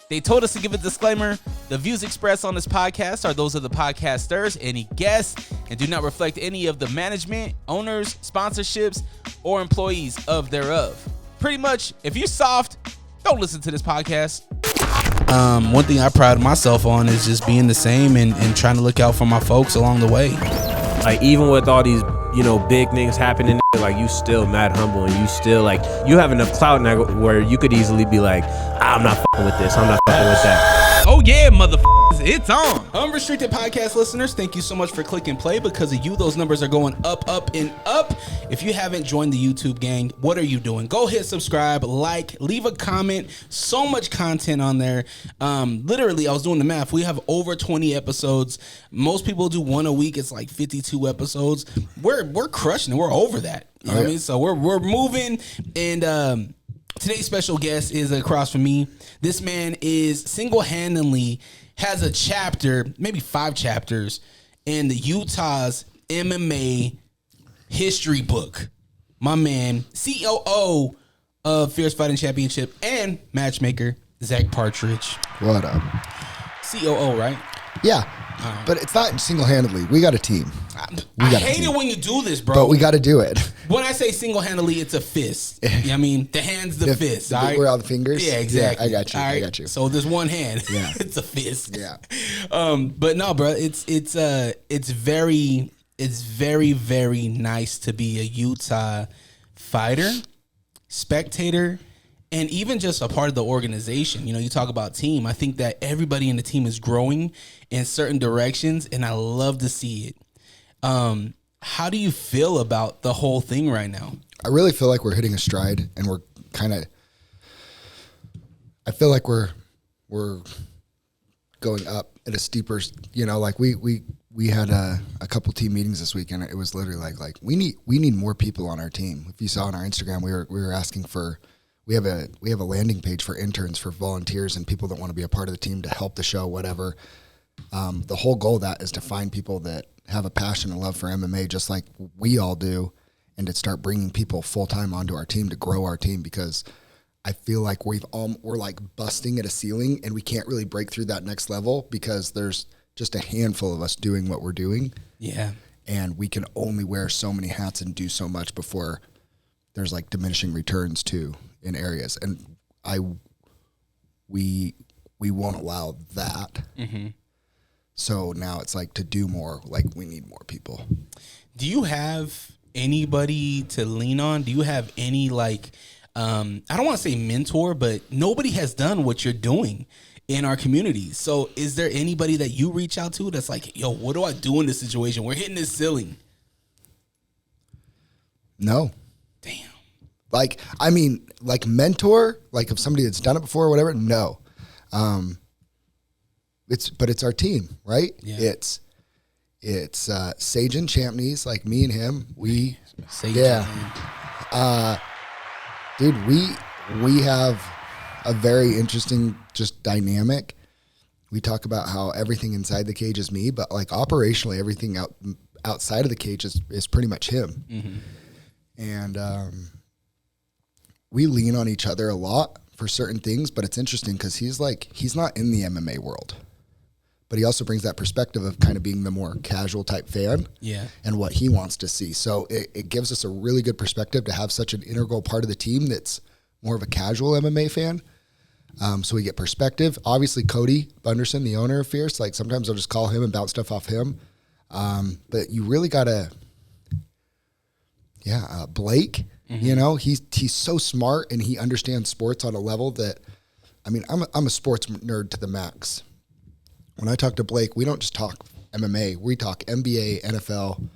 They told us to give a disclaimer. The views expressed on this podcast are those of the podcasters, any guests, and do not reflect any of the management, owners, sponsorships, or employees of thereof. Pretty much, if you're soft, don't listen to this podcast. One thing I pride myself on is just being the same and trying to look out for my folks along the way. Like, even with all these, big things happening, like, you still mad humble, and you still, like, you have enough clout now where you could easily be like, I'm not fucking with this, I'm not fucking with that. Oh yeah, motherfuckers, it's on. Unrestricted podcast listeners, thank you so much for clicking play. Because of you, those numbers are going up, and up. If you haven't joined the YouTube gang, what are you doing? Go hit subscribe, like, leave a comment. So much content on there. Literally, I was doing the math. We have over 20 episodes. Most people do one a week. It's like 52 episodes. We're crushing it. We're over that. You know what I mean? So we're moving. And today's special guest is across from me. This man is single-handedly has a chapter, maybe 5 chapters, in the Utah's MMA history book. My man, COO of Fierce Fighting Championship and matchmaker, Zack Partridge. What up? COO, right? Yeah, but it's not single-handedly. We got a team. I hate it when you do this, bro. But we got to do it. When I say single-handedly, it's a fist. You know what I mean? The hand's the fist. All right? Where all the fingers? Yeah, exactly. Yeah, I got you. All right? I got you. So there's one hand. Yeah. It's a fist. Yeah. But no, bro, it's very, very nice to be a Utah fighter, spectator, and even just a part of the organization. You talk about team. I think that everybody in the team is growing in certain directions, and I love to see it. How do you feel about the whole thing right now? I really feel like we're hitting a stride, and we're kind of. I feel like we're going up at a steeper. Like we had a couple team meetings this week, and it was literally like we need more people on our team. If you saw on our Instagram, we were asking for. We have a landing page for interns, for volunteers, and people that want to be a part of the team to help the show, whatever. The whole goal of that is to find people that have a passion and love for MMA, just like we all do, and to start bringing people full time onto our team to grow our team. Because I feel like we're like busting at a ceiling, and we can't really break through that next level because there's just a handful of us doing what we're doing. Yeah, and we can only wear so many hats and do so much before there's like diminishing returns too in areas, and we won't allow that. Mm-hmm. So now it's like to do more, like we need more people. Do you have anybody to lean on? Do you have any I don't want to say mentor, but nobody has done what you're doing in our communities. So is there anybody that you reach out to that's like, yo, what do I do in this situation? We're hitting this ceiling. No. Damn. Like mentor, like if somebody that's done it before or whatever, no. It's our team, right? Yeah. It's Sage and Champneys, like me and him. Dude, we have a very interesting just dynamic. We talk about how everything inside the cage is me, but like operationally, everything outside of the cage is pretty much him. Mm-hmm. And we lean on each other a lot for certain things, but it's interesting because he's not in the MMA world, but he also brings that perspective of kind of being the more casual type fan, and what he wants to see. So it gives us a really good perspective to have such an integral part of the team that's more of a casual MMA fan. So we get perspective. Obviously, Cody Bunderson, the owner of Fierce, like sometimes I'll just call him and bounce stuff off him. But you really gotta, Blake. Mm-hmm. He's so smart, and he understands sports on a level that, I mean, I'm a sports nerd to the max. When I talk to Blake, we don't just talk MMA. We talk NBA, NFL,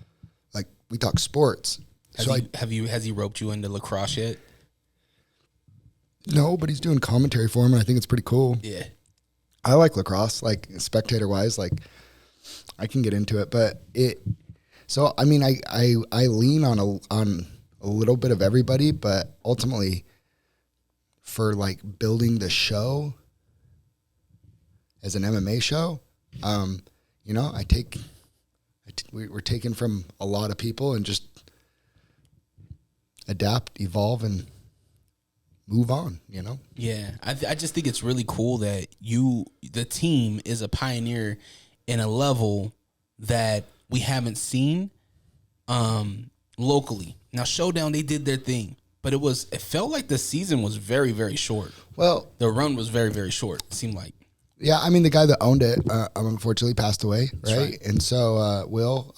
like we talk sports. Has he roped you into lacrosse yet? No, but he's doing commentary for him, and I think it's pretty cool. Yeah. I like lacrosse, like spectator wise, like I can get into it, but so I mean, I lean on a little bit of everybody, but ultimately for like building the show as an MMA show, we're taking from a lot of people and just adapt, evolve, and move on, you know? Yeah, I just think it's really cool that the team is a pioneer in a level that we haven't seen locally. Now, Showdown, they did their thing, but it felt like the season was very, very short. Well, the run was very, very short, it seemed like. Yeah, I mean, the guy that owned it unfortunately passed away, right? And so Will,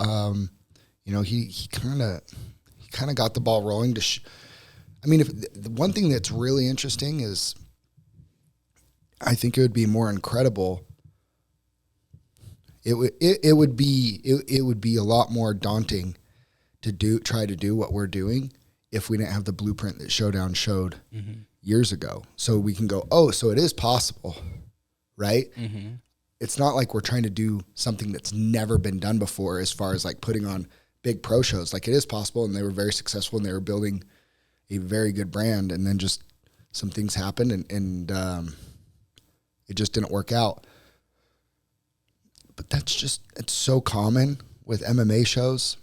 you know, he kind of got the ball rolling to I mean, if the one thing that's really interesting is I think it would be more incredible. It would be a lot more daunting to try to do what we're doing if we didn't have the blueprint that Showdown showed years ago. So we can go, oh, so it is possible, right? Mm-hmm. It's not like we're trying to do something that's never been done before as far as like putting on big pro shows. Like, it is possible, and they were very successful, and they were building a very good brand, and then just some things happened, and it just didn't work out. But it's so common with MMA shows.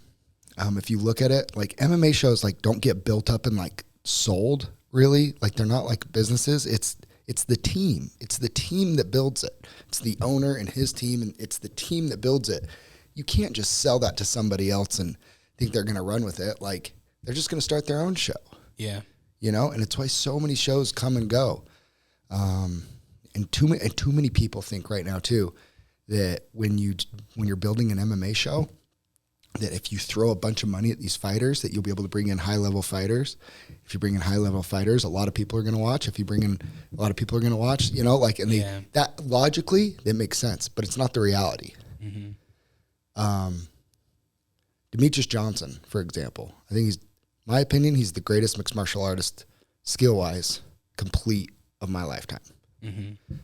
If you look at it, like, MMA shows like don't get built up and like sold, really. Like, they're not like businesses. It's the team. It's the team that builds it. It's the owner and his team, and it's the team that builds it. You can't just sell that to somebody else and think they're going to run with it. Like, they're just going to start their own show. Yeah. You know, and it's why so many shows come and go. And too many people think right now too that when you're building an MMA show, that if you throw a bunch of money at these fighters, that you'll be able to bring in high-level fighters. If you bring in high-level fighters, a lot of people are going to watch. If you bring in a lot of people are going to watch, you know, like, and that logically, that makes sense, but it's not the reality. Mm-hmm. Demetrius Johnson, for example, I think my opinion, he's the greatest mixed martial artist, skill-wise, complete of my lifetime. Mm-hmm.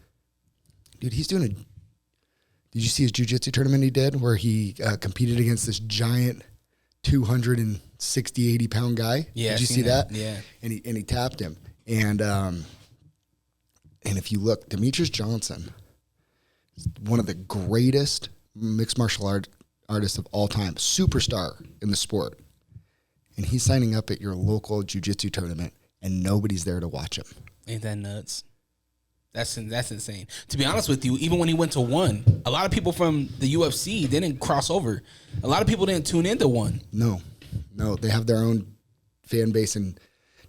Dude, he's doing did you see his jiu-jitsu tournament he did where he competed against this giant 260, 80-pound guy? Yeah. Did you see that? Yeah. And he tapped him. And if you look, Demetrius Johnson is one of the greatest mixed martial artists of all time, superstar in the sport. And he's signing up at your local jiu-jitsu tournament, and nobody's there to watch him. Ain't that nuts? That's insane. To be honest with you, even when he went to ONE, a lot of people from the UFC didn't cross over. A lot of people didn't tune into ONE. No, they have their own fan base and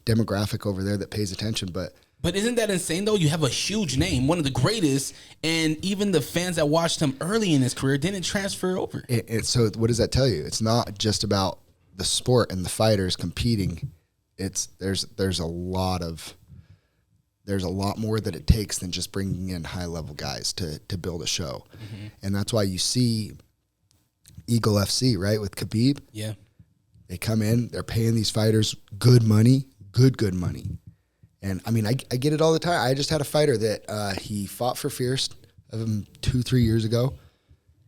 demographic over there that pays attention. But isn't that insane, though? You have a huge name, one of the greatest, and even the fans that watched him early in his career didn't transfer over. So what does that tell you? It's not just about the sport and the fighters competing. There's a lot more that it takes than just bringing in high level guys to build a show. Mm-hmm. And that's why you see Eagle FC, right, with Khabib. Yeah. They come in, they're paying these fighters good money. And I mean, I get it all the time. I just had a fighter that he fought for Fierce 2-3 years ago.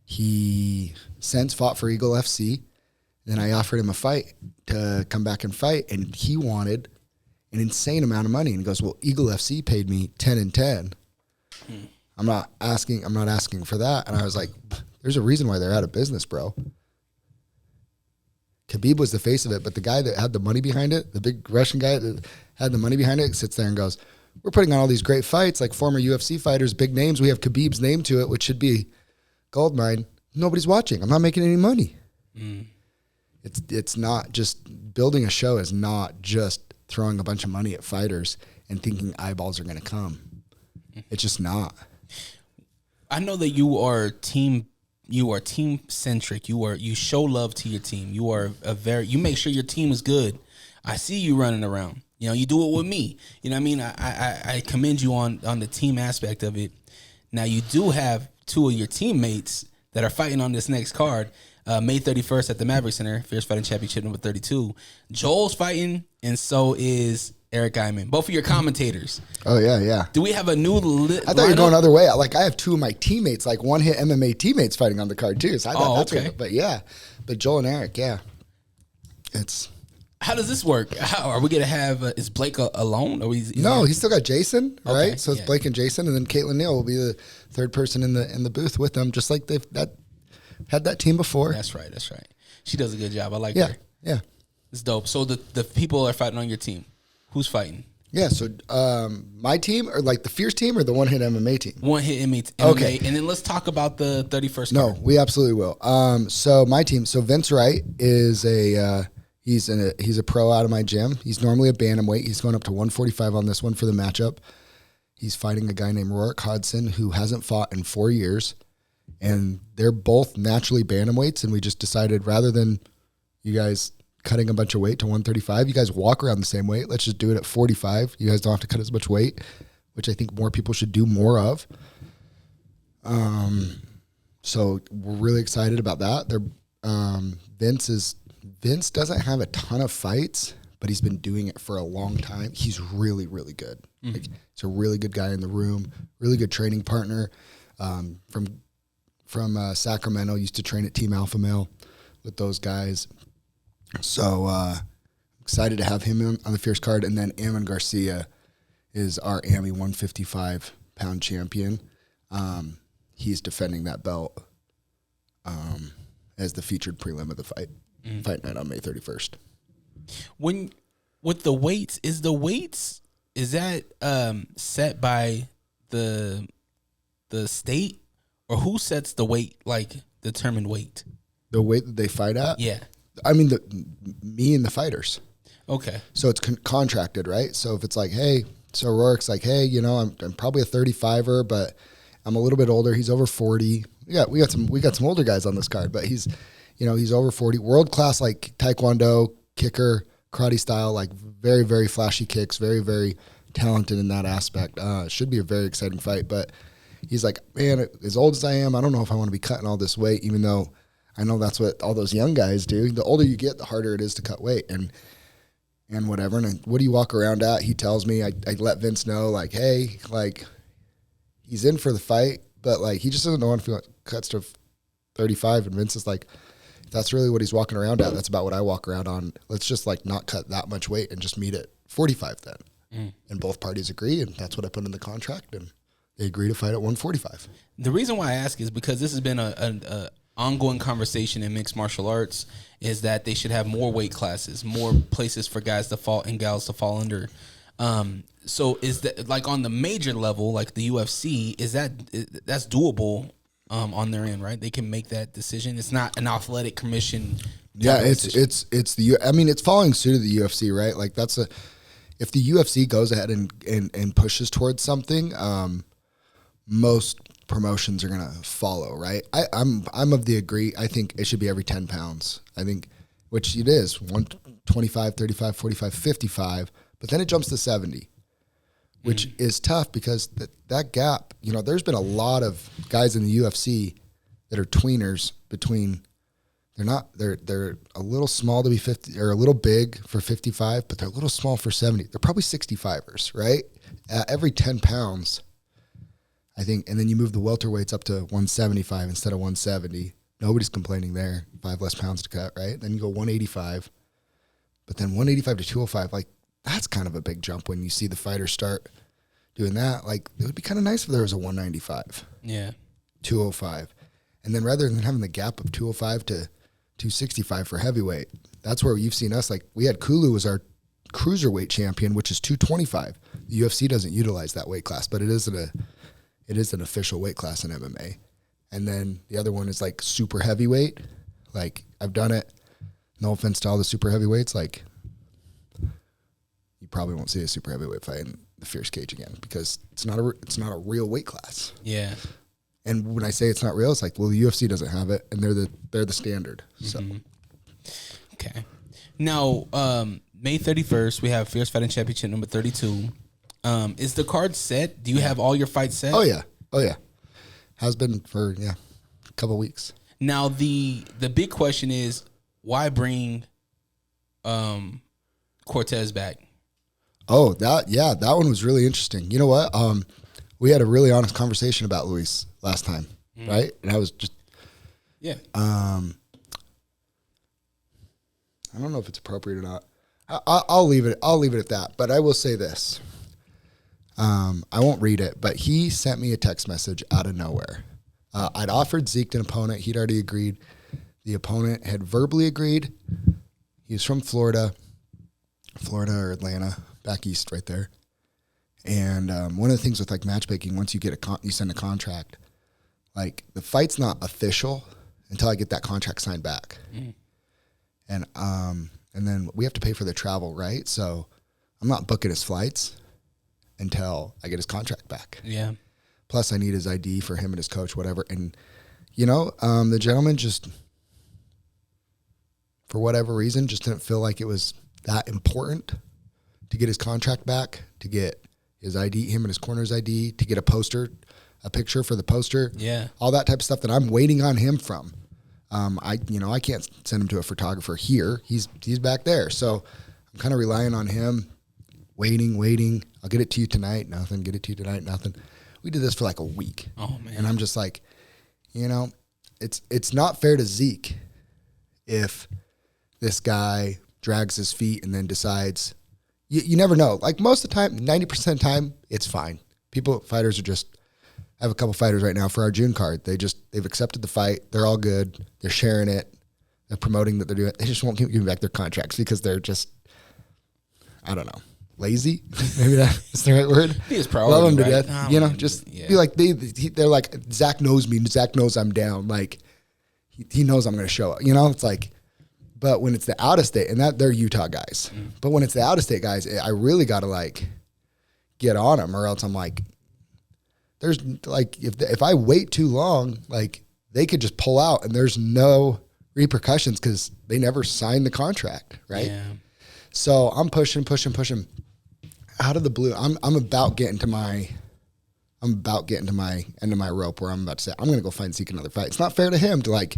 He since fought for Eagle FC. Then I offered him a fight to come back and fight, and he wanted an insane amount of money. And he goes, well, Eagle FC paid me 10 and 10. I'm not asking for that. And I was like, there's a reason why they're out of business, bro. Khabib was the face of it, but the guy that had the money behind it, the big Russian guy that had the money behind it, sits there and goes, we're putting on all these great fights, like former UFC fighters, big names. We have Khabib's name to it, which should be goldmine. Nobody's watching. I'm not making any money. It's not just building a show is not just throwing a bunch of money at fighters and thinking eyeballs are going to come. It's just not. I know that you are team centric. You show love to your team. You make sure your team is good. I see you running around. You know, you do it with me. You know what I mean? I commend you on the team aspect of it. Now, you do have two of your teammates that are fighting on this next card. May 31st at the Maverick Center, Fierce Fighting Championship number 32. Joel's fighting, and so is Eric Eyman. Both of your commentators. Oh, yeah. Do we have a new I thought you were going the other way. Like, I have two of my teammates, like one-hit MMA teammates fighting on the card, too. So I thought that's okay. But Joel and Eric, yeah. How does this work? How are we going to have, is Blake alone? Or he's still got Jason, right? Okay, so it's Blake and Jason, and then Caitlin Neal will be the third person in the booth with them, just like they've had that team before. That's right. She does a good job. I like her. Yeah. It's dope. So the people are fighting on your team. Who's fighting? Yeah, so my team, or like the Fierce team, or the One Hit MMA team? One Hit MMA. Okay. And then let's talk about the 31st No, card. we absolutely will. So my team, so Vince Wright is he's a pro out of my gym. He's normally a bantamweight. He's going up to 145 on this one for the matchup. He's fighting a guy named Rourke Hodson, who hasn't fought in 4 years. And they're both naturally bantamweights, and we just decided rather than you guys cutting a bunch of weight to 135, you guys walk around the same weight. Let's just do it at 45. You guys don't have to cut as much weight, which I think more people should do more of. So we're really excited about that. Vince doesn't have a ton of fights, but he's been doing it for a long time. He's really, really good. Mm-hmm. Like, he's a really good guy in the room, really good training partner. From Sacramento, used to train at Team Alpha Male with those guys. So excited to have him on the Fierce card. And then Ammon Garcia is our AMI 155-pound champion. He's defending that belt as the featured prelim of the fight night on May 31st. With the weights, is that set by the state, or who sets the weight, like determined weight? The weight that they fight at? Yeah. I mean, me and the fighters. Okay. So it's contracted, right? So if it's like, hey, so Rourke's like, hey, I'm probably a 35er, but I'm a little bit older. He's over 40. Yeah, we got some older guys on this card, but he's over 40. World class, like taekwondo, kicker, karate style, like very, very flashy kicks, very, very talented in that aspect. Should be a very exciting fight, but he's like, man, as old as I am, I don't know if I want to be cutting all this weight, even though I know that's what all those young guys do. The older you get, the harder it is to cut weight and whatever. And what do you walk around at? He tells me, I let Vince know, like, hey, like, he's in for the fight, but like, he just doesn't know if he cuts to 35. And Vince is like, if that's really what he's walking around at, that's about what I walk around on. Let's just like not cut that much weight and just meet at 45 then. And both parties agree. And that's what I put in the contract. And they agree to fight at 145. The reason why I ask is because this has been a ongoing conversation in mixed martial arts, is that they should have more weight classes, more places for guys to fall and gals to fall under. So is that, like, on the major level, like the UFC, that's doable on their end, right? They can make that decision. It's not an athletic commission. Yeah, it's following suit of the UFC, right? Like if the UFC goes ahead and pushes towards something, most promotions are gonna follow, right? I'm of the agree. I think it should be every 10 pounds. I think, which it is 125, 35, 45, 55, but then it jumps to 70, which is tough because that gap. There's been a lot of guys in the UFC that are tweeners between. They're a little small to be 50, or a little big for 55, but they're a little small for 70. They're probably 65ers, right? Every 10 pounds. I think, and then you move the welterweights up to 175 instead of 170. Nobody's complaining there. 5 less pounds to cut, right? Then you go 185, but then 185 to 205, like, that's kind of a big jump when you see the fighters start doing that. Like, it would be kind of nice if there was a 195. Yeah. 205. And then rather than having the gap of 205 to 265 for heavyweight, that's where you've seen us. Like, we had Kulu as our cruiserweight champion, which is 225. The UFC doesn't utilize that weight class, but it is an official weight class in MMA. And then the other one is like super heavyweight. Like, I've done it. No offense to all the super heavyweights. Like, you probably won't see a super heavyweight fight in the Fierce cage again because it's not a real weight class. Yeah. And when I say it's not real, it's like, well, the UFC doesn't have it, and they're the standard. So, okay. Now, May 31st, we have Fierce Fighting Championship number 32. Is the card set? Do you have all your fights set? Oh yeah. Has been for a couple weeks. Now the big question is, why bring Cortez back? Oh, that one was really interesting. You know what? We had a really honest conversation about Luis last time, right? And I was just I don't know if it's appropriate or not. I'll leave it at that. But I will say this. I won't read it, but he sent me a text message out of nowhere. I'd offered Zeke an opponent. He'd already agreed. The opponent had verbally agreed. He was from Florida or Atlanta, back east right there. And one of the things with like matchmaking, once you get you send a contract, like the fight's not official until I get that contract signed back. And then we have to pay for the travel, right? So I'm not booking his flights until I get his contract back. Yeah. Plus I need his ID for him and his coach, whatever. And the gentleman just, for whatever reason, just didn't feel like it was that important to get his contract back, to get his ID, him and his corner's ID, to get a picture for the poster. Yeah. All that type of stuff that I'm waiting on him from. I can't send him to a photographer here. He's back there. So I'm kind of relying on him, waiting. I'll get it to you tonight. Nothing. Get it to you tonight. Nothing. We did this for like a week. Oh, man. And I'm just like, it's not fair to Zeke if this guy drags his feet and then decides, you never know. Like most of the time, 90% of the time, it's fine. Fighters are just, I have a couple fighters right now for our June card. They've accepted the fight. They're all good. They're sharing it. They're promoting that they're doing it. They just won't give me back their contracts because they're just, I don't know, lazy. Maybe that's the right word. He is priority, love them to right? death. Be like, they're like, Zach knows me. Zach knows I'm down. Like he knows I'm going to show up. It's like, but when it's the out of state, and that they're Utah guys, but when it's the out of state guys, I really got to like get on them, or else I'm like, there's like, if I wait too long, like they could just pull out and there's no repercussions because they never signed the contract, right? Yeah. So I'm pushing out of the blue. I'm about getting to my end of my rope where I'm about to say, I'm going to go find Zeke another fight. It's not fair to him to like,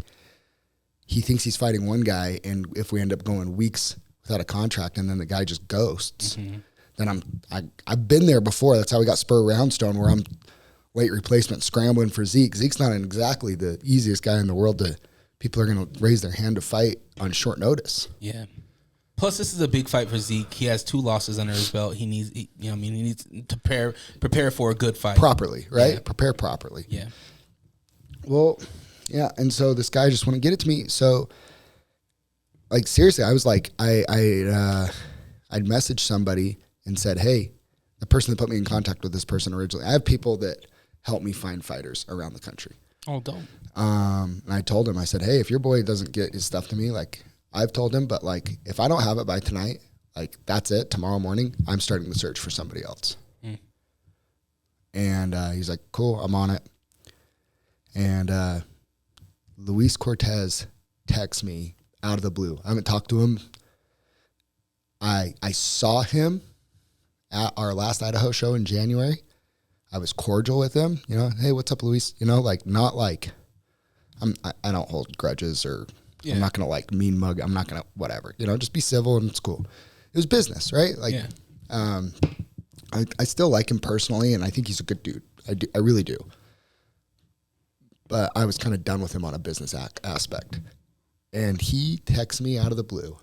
he thinks he's fighting one guy, and if we end up going weeks without a contract and then the guy just ghosts, then I've been there before. That's how we got Spur Roundstone, where I'm late replacement scrambling for Zeke. Zeke's not exactly the easiest guy in the world people are going to raise their hand to fight on short notice. Yeah. Plus, this is a big fight for Zeke. He has 2 losses under his belt. He needs, he needs to prepare for a good fight properly, right? Yeah. Prepare properly. Yeah. Well, yeah. And so this guy just wouldn't get it to me. So, like, seriously, I was like, I'd messaged somebody and said, hey, the person that put me in contact with this person originally, I have people that help me find fighters around the country. Oh, dope. And I told him, I said, hey, if your boy doesn't get his stuff to me, like, I've told him, but like, if I don't have it by tonight, like, that's it. Tomorrow morning, I'm starting the search for somebody else. And he's like, cool, I'm on it. And Luis Cortez texts me out of the blue. I haven't talked to him. I saw him at our last Idaho show in January. I was cordial with him, hey, what's up, Luis? Like, not like, I don't hold grudges, or I'm not going to like mean mug. I'm not going to whatever, just be civil and it's cool. It was business, right? Like, I still like him personally, and I think he's a good dude. I really do. But I was kind of done with him on a business aspect. And he texts me out of the blue,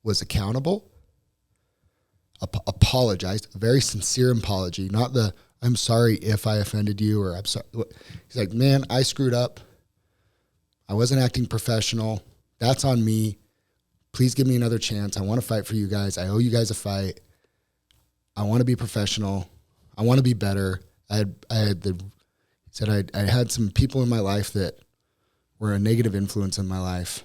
was accountable, apologized, a very sincere apology, not the, I'm sorry if I offended you, or I'm sorry. He's like, man, I screwed up. I wasn't acting professional. That's on me. Please give me another chance. I want to fight for you guys. I owe you guys a fight. I want to be professional. I want to be better. I had some people in my life that were a negative influence in my life.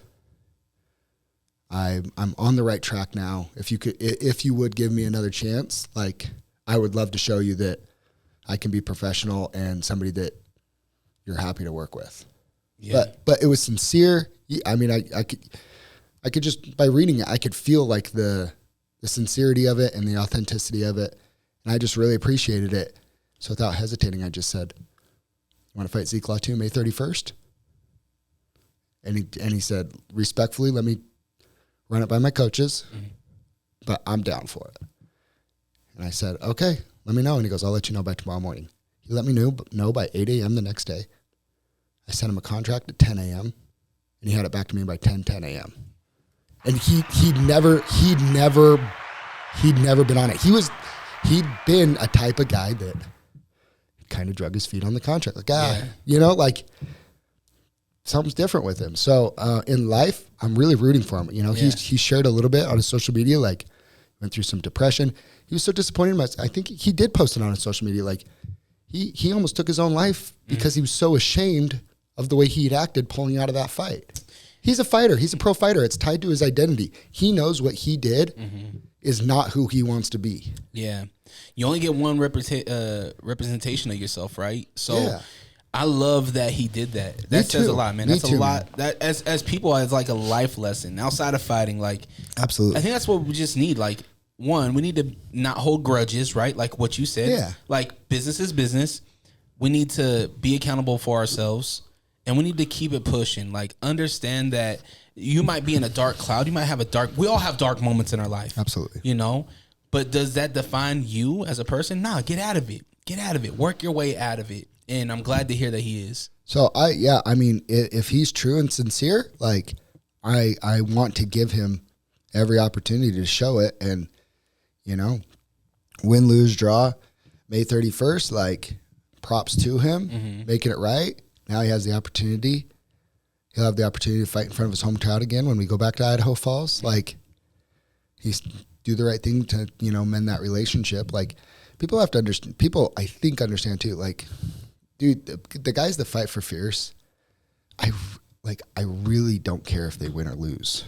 I'm on the right track now. If you would give me another chance, like, I would love to show you that I can be professional and somebody that you're happy to work with. Yeah. But it was sincere. I mean, I could just, by reading it, I could feel like the sincerity of it and the authenticity of it. And I just really appreciated it. So without hesitating, I just said, you want to fight Zeke Latu May 31st? And he said, respectfully, let me run it by my coaches, but I'm down for it. And I said, okay, let me know. And he goes, I'll let you know by tomorrow morning. He let me know by 8 a.m. the next day. I sent him a contract at 10 a.m. and he had it back to me by 10 a.m. And he'd never been on it. He'd been a type of guy that kind of drug his feet on the contract. Like, like, something's different with him. So in life, I'm really rooting for him. He shared a little bit on his social media, like, went through some depression. he was so disappointed in myself. I think he did post it on his social media. Like he almost took his own life because he was so ashamed of the way he had acted pulling out of that fight. He's a fighter. He's a pro fighter. It's tied to his identity. He knows what he did is not who he wants to be. Yeah. You only get one representation of yourself, right? So Yeah. I love that he did that. That says a lot, man. That's a lot. That as people, it's like a life lesson outside of fighting. Like, absolutely, I think that's what we just need. Like, one, we need to not hold grudges, right? Like what you said. Yeah. Like business is business. We need to be accountable for ourselves, and we need to keep it pushing. Like, understand that you might be in a dark cloud. You might have we all have dark moments in our life. Absolutely. You know, but does that define you as a person? Nah, get out of it. Get out of it. Work your way out of it. And I'm glad to hear that he is. So I mean, if he's true and sincere, like I want to give him every opportunity to show it. And, you know, win, lose, draw, May 31st, like props to him, making it right. Now he has the opportunity. He'll have the opportunity to fight in front of his home crowd again when we go back to Idaho Falls. Like, he's do the right thing to, you know, mend that relationship. Like, people have to understand, people I think understand too, like, dude, the guys that fight for Fierce, I really don't care if they win or lose.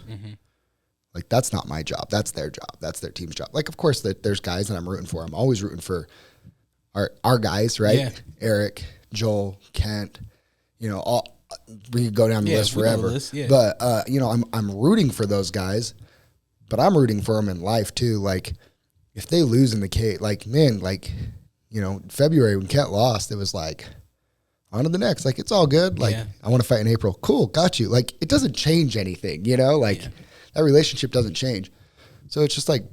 Like, that's not my job. That's their job. That's their team's job. Like, of course, there's guys that I'm rooting for. I'm always rooting for our guys, right? Yeah. Eric, Joel, Kent, you know, all we could go down the list forever. But you know, I'm rooting for those guys, but I'm rooting for them in life too. Like, if they lose in the cage, like, man, like, you know, February when Kent lost, it was like, on to the next. Like, it's all good. Like, I want to fight in April. Cool, got you. Like, it doesn't change anything, you know? Like, that relationship doesn't change. So it's just like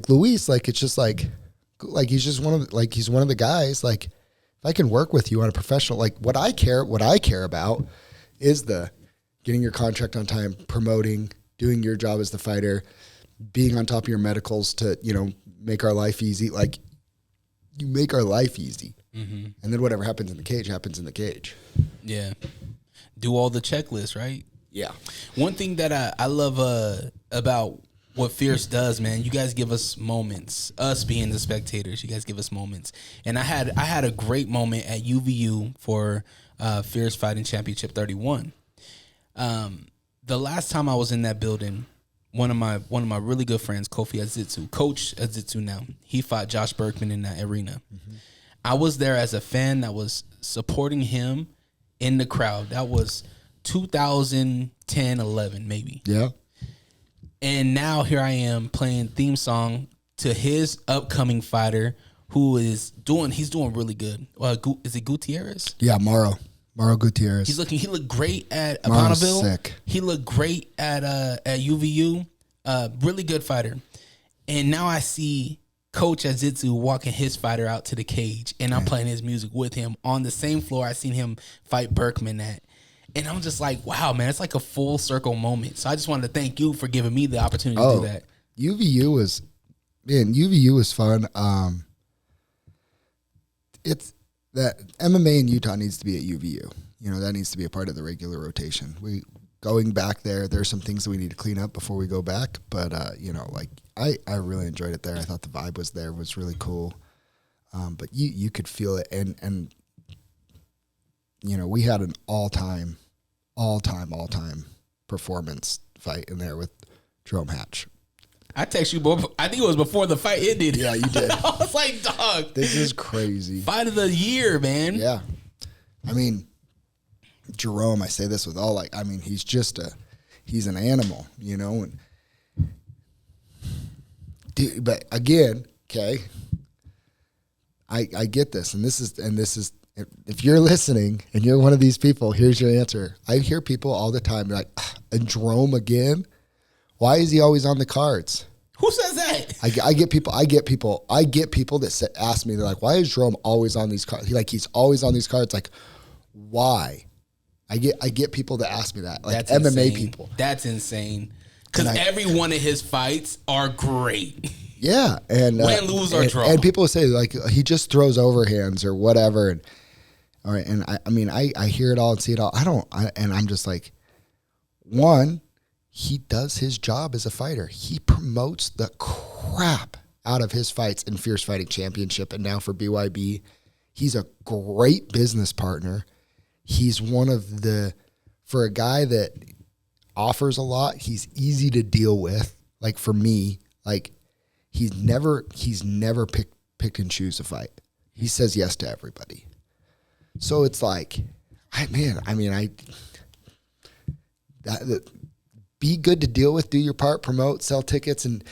Luis, like, it's just like he's just he's one of the guys. Like, if I can work with you on a professional, like, what I care about is the getting your contract on time, promoting, doing your job as the fighter, being on top of your medicals to, you know, make our life easy. Like, you make our life easy. And then whatever happens in the cage happens in the cage. Yeah. Do all the checklists, right? Yeah. One thing that I love about what Fierce does, man, you guys give us moments. Us being the spectators, you guys give us moments. And I had a great moment at UVU for Fierce Fighting Championship 31. The last time I was in that building, one of my really good friends, Kofi Azitsu, Coach Azitsu now, he fought Josh Berkman in that arena. I was there as a fan that was supporting him in the crowd. That was 2010, 11 maybe. Yeah. And now here I am playing theme song to his upcoming fighter who is doing really good. Is it Gutierrez? Yeah, Mauro Gutierrez. He looked great at Bonneville. Sick. He looked great at UVU. Really good fighter. And now I see Coach Azitsu walking his fighter out to the cage, and I'm playing his music with him on the same floor I seen him fight Berkman at. And I'm just like, wow, man, it's like a full circle moment. So I just wanted to thank you for giving me the opportunity to do that. UVU was fun. It's that MMA in Utah needs to be at UVU. You know, that needs to be a part of the regular rotation. Going back there's some things that we need to clean up before we go back. But, you know, like, I really enjoyed it there. I thought the vibe was really cool. But you could feel it. And, you know, we had an all-time performance fight in there with Jerome Hatch. I text you, boy. I think it was before the fight ended. Yeah, you did. I was like, dog. This is crazy. Fight of the year, man. Yeah. I mean, Jerome, I say this with all, like, I mean, he's an animal, you know? And dude, but again, okay, I get this, and this is, if you're listening and you're one of these people, here's your answer. I hear people all the time like, and Jerome again? Why is he always on the cards? Who says that? I get people that ask me, they're like, why is Jerome always on these cards? He's always on these cards. Like, why? I get people that ask me that, like, that's MMA insane. people. That's insane. Because every one of his fights are great. Yeah, and win, lose, or draw. And people say, like, he just throws overhands or whatever. And all right, and I mean, I hear it all and see it all. And I'm just like, one, he does his job as a fighter. He promotes the crap out of his fights in Fierce Fighting Championship and now for BYB. He's a great business partner. He's one of the, for a guy that offers a lot, he's easy to deal with. Like for me, like he's never picked and choose a fight. He says yes to everybody. So it's like, be good to deal with, do your part, promote, sell tickets, and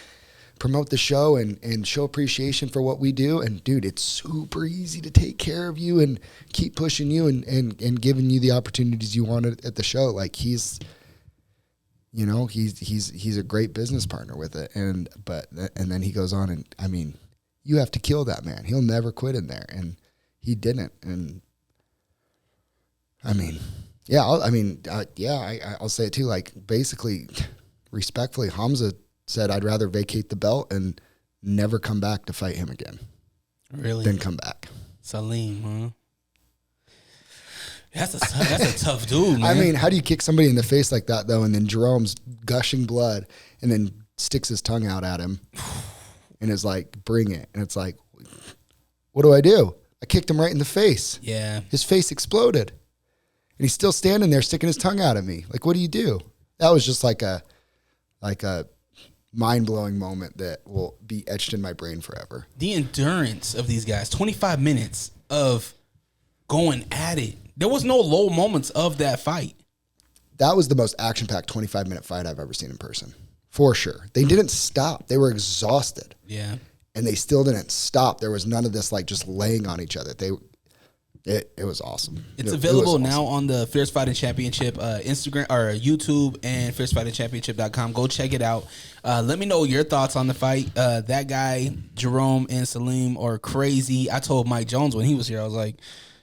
promote the show and show appreciation for what we do. And dude, it's super easy to take care of you and keep pushing you and giving you the opportunities you wanted at the show. Like he's a great business partner with it. And then he goes on and, I mean, you have to kill that man. He'll never quit in there. And he didn't. And I mean, yeah, I'll say it too. Like basically, respectfully, Hamza said, I'd rather vacate the belt and never come back to fight him again. Really? Than come back. Salim, huh? That's a tough dude, man. I mean, how do you kick somebody in the face like that though? And then Jerome's gushing blood and then sticks his tongue out at him and is like, bring it. And it's like, what do? I kicked him right in the face. Yeah. His face exploded. And he's still standing there sticking his tongue out at me. Like, what do you do? That was just like a mind-blowing moment that will be etched in my brain forever. The endurance of these guys, 25 minutes of going at it. There was no low moments of that fight. That was the most action-packed 25-minute fight I've ever seen in person, for sure. They didn't stop. They were exhausted. Yeah. And they still didn't stop. There was none of this, like, just laying on each other. It was awesome. It's available now on the Fierce Fighting Championship Instagram or YouTube and fiercefightingchampionship.com. Go check it out. Let me know your thoughts on the fight. That guy, Jerome and Salim, are crazy. I told Mike Jones when he was here, I was like,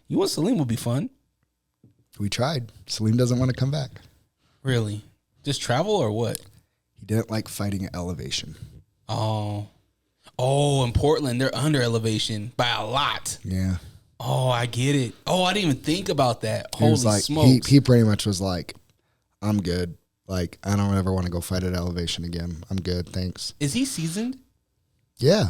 you and Salim would be fun. We tried. Salim doesn't want to come back. Really? Just travel or what? He didn't like fighting at elevation. Oh, in Portland, they're under elevation by a lot. Yeah. Oh, I get it. Oh, I didn't even think about that. He Holy was like, smokes. He pretty much was like, I'm good. Like, I don't ever want to go fight at elevation again. I'm good. Thanks. Is he seasoned? Yeah.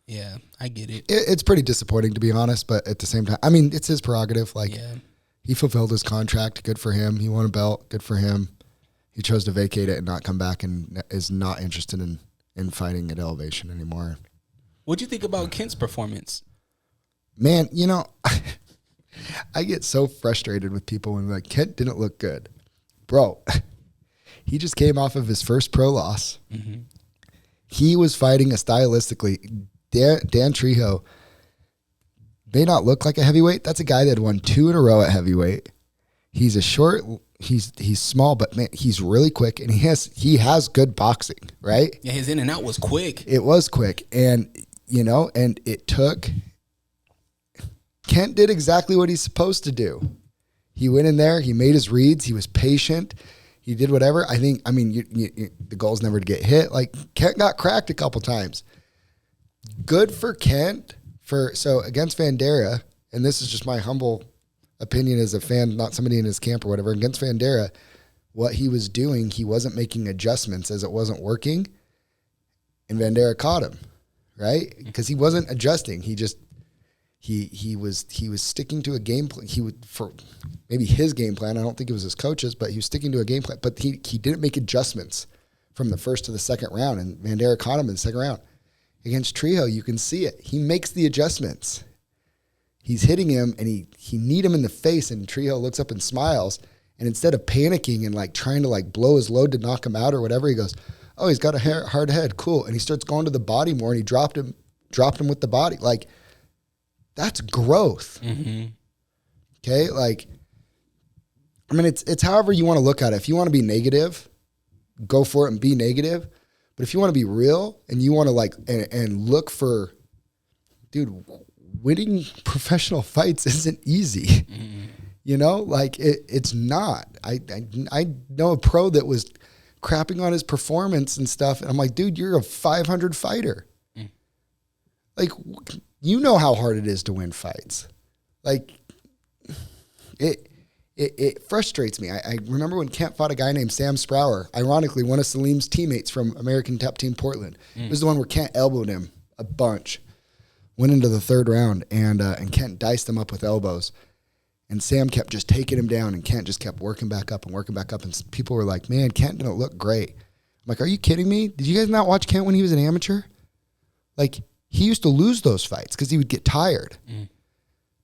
Yeah, I get it. It's pretty disappointing, to be honest, but at the same time, I mean, it's his prerogative. Like, Yeah. he fulfilled his contract. Good for him. He won a belt. Good for him. He chose to vacate it and not come back and is not interested in fighting at elevation anymore. What'd you think about Kent's performance? Man, I get so frustrated with people when like, Kent didn't look good. Bro, he just came off of his first pro loss. Mm-hmm. He was fighting stylistically. Dan Trejo may not look like a heavyweight. That's a guy that had won 2 in a row at heavyweight. He's he's small, but man, he's really quick, and he has good boxing, right? Yeah, his in and out was quick. It was quick, and and it took. Kent did exactly what he's supposed to do. He went in there, he made his reads, he was patient, he did whatever. The goal's never to get hit. Like, Kent got cracked a couple times. Good for Kent so against Vandera, and this is just my humble opinion as a fan, not somebody in his camp or whatever. Against Vandera, what he was doing, he wasn't making adjustments as it wasn't working, and Vandera caught him, right? Because he wasn't adjusting. He just he was sticking to a game plan. He would, for maybe his game plan. I don't think it was his coach's, but he was sticking to a game plan. But he didn't make adjustments from the first to the second round, and Vandera caught him in the second round. Against Trejo, you can see it. He makes the adjustments. He's hitting him, and he kneed him in the face, and Trejo looks up and smiles. And instead of panicking and like trying to like blow his load to knock him out or whatever, he goes, "Oh, he's got a hard head, cool." And he starts going to the body more, and he dropped him with the body. Like, that's growth. Mm-hmm. Okay, like, I mean, it's however you want to look at it. If you want to be negative, go for it and be negative. But if you want to be real and you want to like and look for, dude, winning professional fights isn't easy. Mm-hmm. Like it's not. I know a pro that was crapping on his performance and stuff, and I'm like, dude, you're a 500 fighter. Mm. Like, you know how hard it is to win fights. Like, it frustrates me. I remember when Kent fought a guy named Sam Sprower, ironically one of Salim's teammates from American Top Team Portland. It was the one where Kent elbowed him a bunch. Went into the third round, and Kent diced him up with elbows. And Sam kept just taking him down, and Kent just kept working back up. And people were like, man, Kent didn't look great. I'm like, are you kidding me? Did you guys not watch Kent when he was an amateur? Like, he used to lose those fights because he would get tired.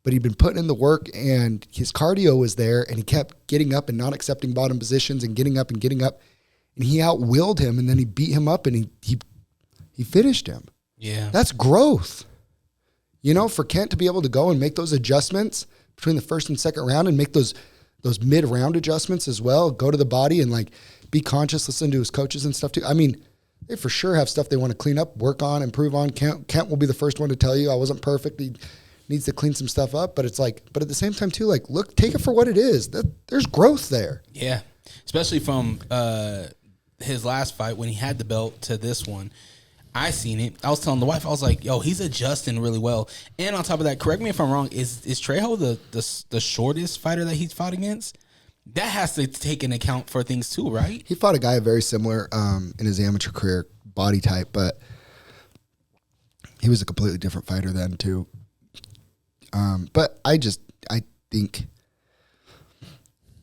But he'd been putting in the work, and his cardio was there, and he kept getting up and not accepting bottom positions and getting up. And he out-willed him, and then he beat him up, and he finished him. Yeah. That's growth. You know, for Kent to be able to go and make those adjustments between the first and second round and make those mid-round adjustments as well, go to the body and, like, be conscious, listen to his coaches and stuff too. I mean, they for sure have stuff they want to clean up, work on, improve on. Kent will be the first one to tell you I wasn't perfect. He needs to clean some stuff up. But it's like, but at the same time too, like, look, take it for what it is. There's growth there. Yeah. Especially from his last fight when he had the belt to this one. I seen it. I was telling the wife, I was like, yo, he's adjusting really well. And on top of that, correct me if I'm wrong, is Trejo the shortest fighter that he's fought against? That has to take into account for things too, right? He fought a guy very similar in his amateur career, body type, but he was a completely different fighter then too. But I think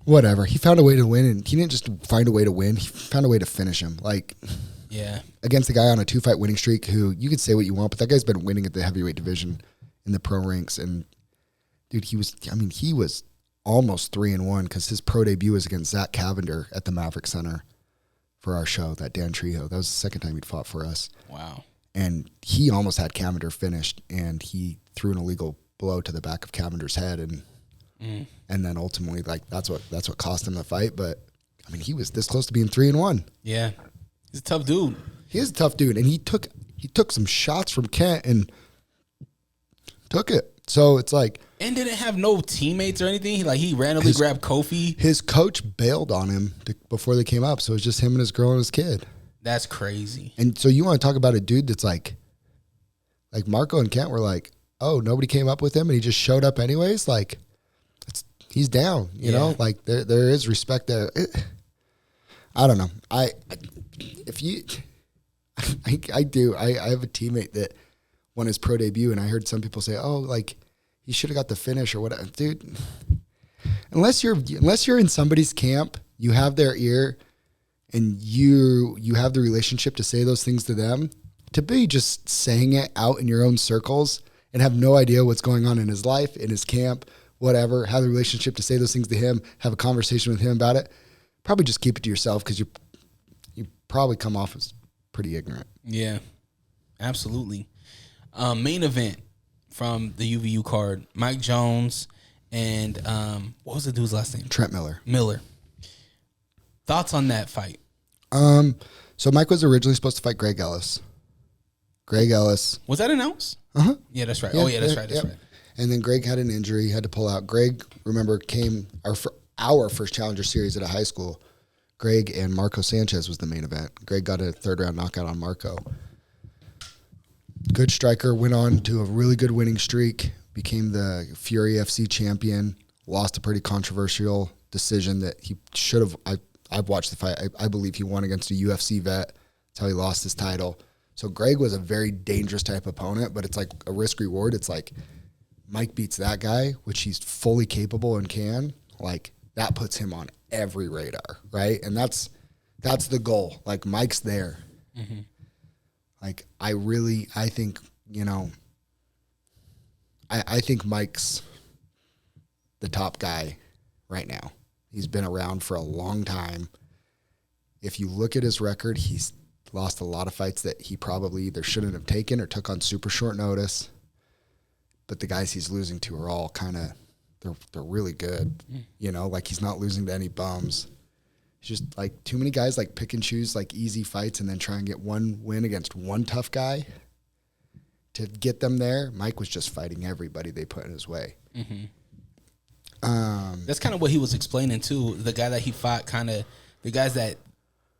whatever. He found a way to win, and he didn't just find a way to win. He found a way to finish him. Like, yeah, against a guy on a 2-fight winning streak who you could say what you want, but that guy's been winning at the heavyweight division in the pro ranks. And dude, he was almost 3-1 because his pro debut was against Zack Partridge at the Maverick Center for our show, that Dan Trejo. That was the second time he'd fought for us. Wow. And he almost had Partridge finished, and he threw an illegal blow to the back of Partridge's head, and then ultimately, like, that's what cost him the fight. But I mean, he was this close to being 3-1. Yeah. He's a tough dude. He is a tough dude, and he took some shots from Kent and took it. So it's like, and didn't have no teammates or anything. He randomly grabbed Kofi. His coach bailed on him before they came up, so it was just him and his girl and his kid. That's crazy. And so you want to talk about a dude that's like Marco and Kent were like, oh, nobody came up with him, and he just showed up anyways. Like, he's down, you know. Like there is respect there. I don't know. I do. I have a teammate that won his pro debut, and I heard some people say, "Oh, like he should have got the finish or whatever." Dude, unless you're in somebody's camp, you have their ear, and you have the relationship to say those things to them. To be just saying it out in your own circles and have no idea what's going on in his life, in his camp, whatever. Have the relationship to say those things to him. Have a conversation with him about it. Probably just keep it to yourself because you probably come off as pretty ignorant. Yeah, absolutely. Main event from the UVU card: Mike Jones and what was the dude's last name? Trent Miller. Thoughts on that fight? So Mike was originally supposed to fight Greg Ellis. Was that announced? Uh-huh. Yeah, that's right. Yeah, That's right. right. And then Greg had an injury, he had to pull out. Greg, remember, came our first Challenger Series at a high school. Greg and Marco Sanchez was the main event. Greg got a third-round knockout on Marco. Good striker, went on to a really good winning streak, became the Fury FC champion, lost a pretty controversial decision that he should have. I've watched the fight. I believe he won against a UFC vet. That's how he lost his title. So Greg was a very dangerous type opponent, but it's like a risk-reward. It's like Mike beats that guy, which he's fully capable and can. Like, that puts him on every radar, right? And that's the goal. Like, Mike's there. Mm-hmm. Like, I think, you know, I think Mike's the top guy right now. He's been around for a long time. If you look at his record, he's lost a lot of fights that he probably either shouldn't have taken or took on super short notice. But the guys he's losing to are all kind of, they're really good. You know, like, he's not losing to any bums. It's just like too many guys like pick and choose like easy fights and then try and get one win against one tough guy to get them there. Mike was just fighting everybody they put in his way. Mm-hmm. That's kind of what he was explaining too. The guy that he fought, kind of the guys that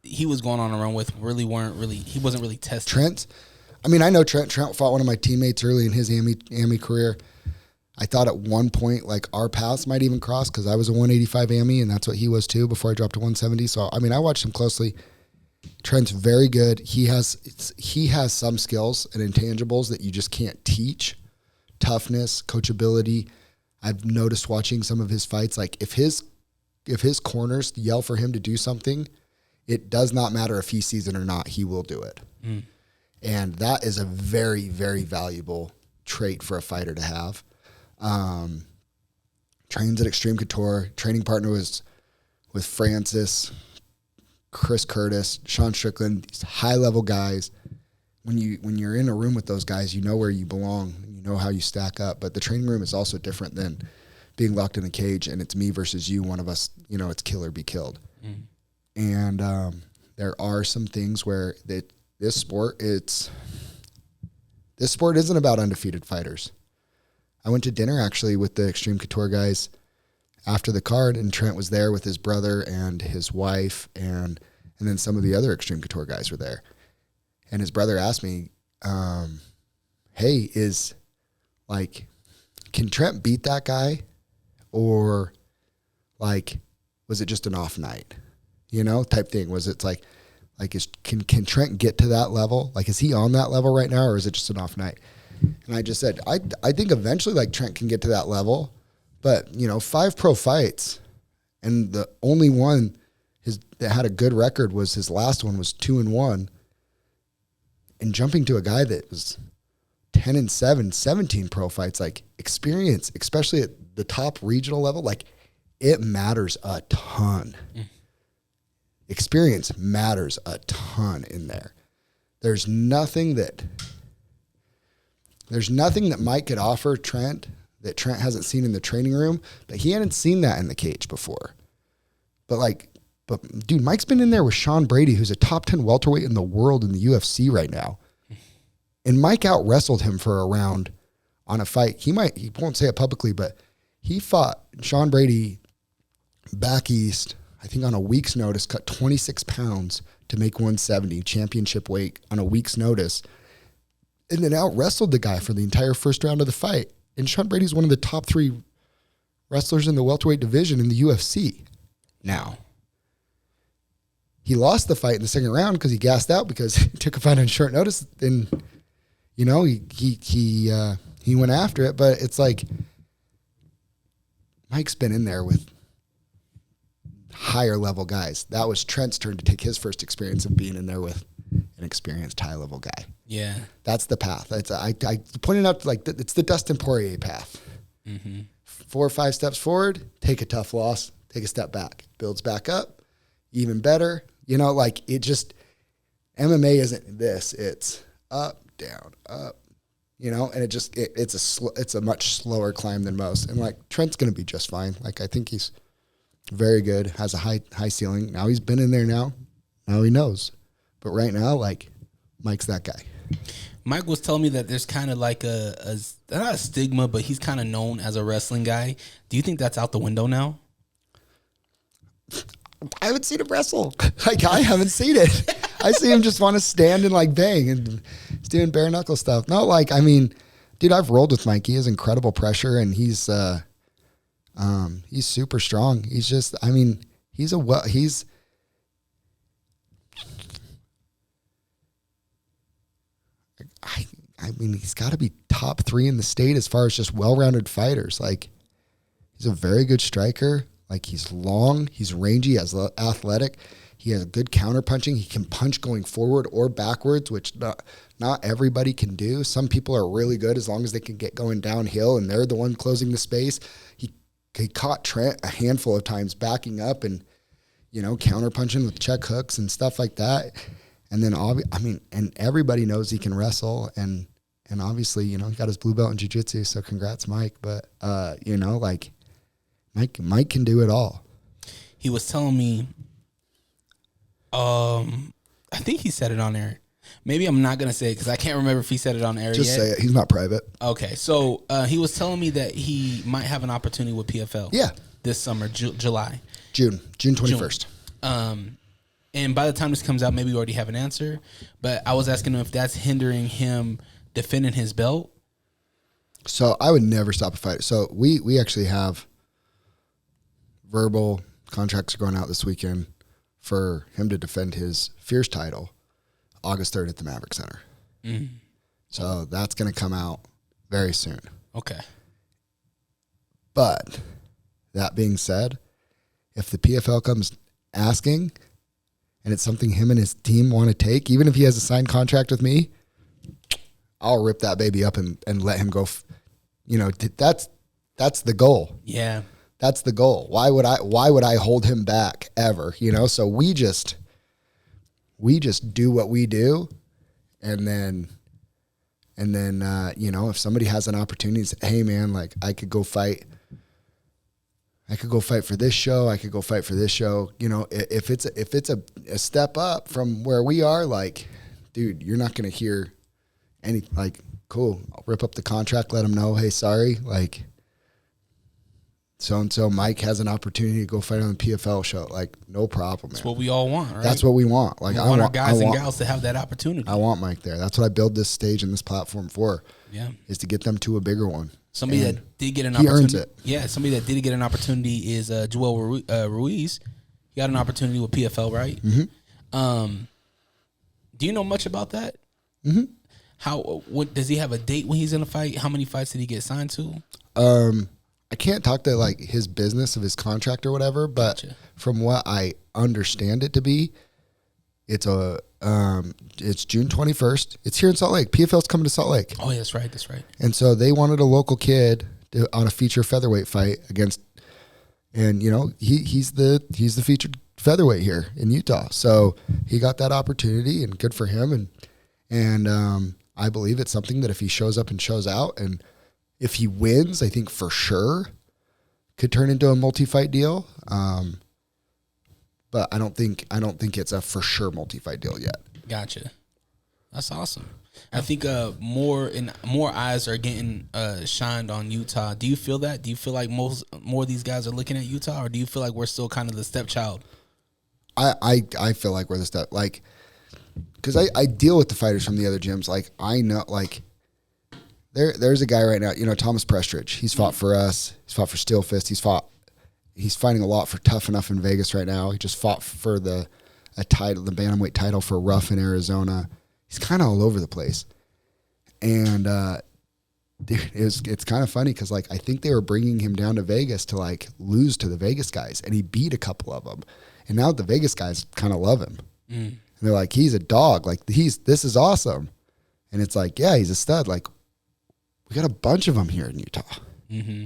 he was going on a run with he wasn't really tested. Trent, I mean, I know Trent fought one of my teammates early in his AMI career. I thought at one point, like, our paths might even cross because I was a 185 AMI and that's what he was too before I dropped to 170. So, I mean, I watched him closely. Trent's very good. He has some skills and intangibles that you just can't teach. Toughness, coachability. I've noticed watching some of his fights, like if his corners yell for him to do something, it does not matter if he sees it or not, he will do it. And that is a very, very valuable trait for a fighter to have. Trains at Extreme Couture. Training partner was with Francis, Chris Curtis, Sean Strickland. These high-level guys. When you're in a room with those guys, you know where you belong. You know how you stack up. But the training room is also different than being locked in a cage and it's me versus you. One of us, it's kill or be killed. And there are some things where this sport isn't about undefeated fighters. I went to dinner actually with the Extreme Couture guys after the card, and Trent was there with his brother and his wife, and then some of the other Extreme Couture guys were there. And his brother asked me, hey, can Trent beat that guy? Or was it just an off night? Type thing. Was it can Trent get to that level? Is he on that level right now, or is it just an off night? And I just said, I think eventually Trent can get to that level, but 5 pro fights, and the only one that had a good record was his last one was 2-1, and jumping to a guy that was 10-7, 17 pro fights, experience, especially at the top regional level, it matters a ton. Experience matters a ton in there. There's nothing that Mike could offer Trent that Trent hasn't seen in the training room, but he hadn't seen that in the cage before. But dude, Mike's been in there with Sean Brady, who's a top 10 welterweight in the world in the UFC right now. And Mike out wrestled him for a round on a fight. He won't say it publicly, but he fought Sean Brady back east, I think on a week's notice, cut 26 pounds to make 170 championship weight on a week's notice, and then out wrestled the guy for the entire first round of the fight. And Sean Brady's one of the top 3 wrestlers in the welterweight division in the UFC. Now, he lost the fight in the second round because he gassed out because he took a fight on short notice. And he went after it, but it's Mike's been in there with higher level guys. That was Trent's turn to take his first experience of being in there with an experienced high level guy. Yeah, that's the path. I pointed out it's the Dustin Poirier path. 4 or 5 steps forward, take a tough loss, take a step back, builds back up, even better. It just MMA isn't this. It's up, down, up. And it's a much slower climb than most. And Trent's gonna be just fine. I think he's very good, has a high ceiling. Now he's been in there now he knows. But right now, Mike's that guy. Mike was telling me that there's kind of not a stigma, but he's kind of known as a wrestling guy. Do you think that's out the window now? I haven't seen him wrestle. I haven't seen it. I see him just want to stand and bang, and he's doing bare knuckle stuff. No, dude, I've rolled with Mike. He has incredible pressure, and he's super strong. He's just, he's got to be top 3 in the state as far as just well-rounded fighters. He's a very good striker. He's long, he's rangy, he's athletic. He has good counter punching. He can punch going forward or backwards, which not everybody can do. Some people are really good as long as they can get going downhill and they're the one closing the space. He caught Trent a handful of times backing up and, counter punching with check hooks and stuff like that. And then, and everybody knows he can wrestle. And obviously, he got his blue belt in jiu-jitsu. So congrats, Mike. But, Mike can do it all. He was telling me, I think he said it on air. Maybe I'm not going to say it because I can't remember if he said it on air Just yet. say it. He's not private. Okay. So he was telling me that he might have an opportunity with PFL. Yeah. This summer, July. June 21st. And by the time this comes out, maybe we already have an answer. But I was asking him if that's hindering him defending his belt. So I would never stop a fighter. So we actually have verbal contracts going out this weekend for him to defend his Fierce title August 3rd at the Maverick Center. So that's going to come out very soon. Okay. But that being said, if the PFL comes asking and it's something him and his team want to take, even if he has a signed contract with me, I'll rip that baby up and let him go. That's the goal. Yeah. That's the goal. Why would I hold him back ever? So we just do what we do. And then, if somebody has an opportunity, say, hey man, like I could go fight for this show. I could go fight for this show. If it's a step up from where we are, like, dude, you're not going to hear any, like, cool. I'll rip up the contract, let them know, hey, sorry. Like, so-and-so Mike has an opportunity to go fight on the PFL show. Like, no problem, man. That's what we all want, right? That's what we want. Like, I want our guys and gals to have that opportunity. I want Mike there. That's what I build this stage and this platform for. Yeah. Is to get them to a bigger one. Somebody that did get an he opportunity. earns it. Yeah, somebody that did get an opportunity is Joel Ruiz. He got an opportunity with PFL, right? Mm-hmm. Do you know much about that? Mm-hmm. What does he have a date when he's in a fight? How many fights did he get signed to? I can't talk to like his business of his contract or whatever, but from what I understand it to be, it's June 21st. It's here in Salt Lake. PFL's coming to Salt Lake. Oh, yeah, that's right. That's right. And so they wanted a local kid on a feature featherweight fight against, and he's the featured featherweight here in Utah. So he got that opportunity, and good for him. And I believe it's something that if he shows up and shows out, and if he wins, I think for sure could turn into a multi-fight deal. But I don't think it's a for sure multi-fight deal yet. Gotcha. That's awesome. I think more eyes are getting shined on Utah. Do you feel that? Do you feel like more of these guys are looking at Utah, or do you feel like we're still kind of the stepchild? I feel like we're the step, like, because I deal with the fighters from the other gyms. Like, I know, like, there's a guy right now, Thomas Partridge. He's fought for us. He's fought for Steel Fist. He's fighting a lot for Tough Enough in Vegas right now. He just fought for the bantamweight title for Rough in Arizona. He's kind of all over the place. And dude, it's kind of funny because, like, I think they were bringing him down to Vegas to, like, lose to the Vegas guys, and he beat a couple of them. And now the Vegas guys kind of love him. And they're like, he's a dog. Like, this is awesome. And it's like, yeah, he's a stud. Like, we got a bunch of them here in Utah. Mm-hmm.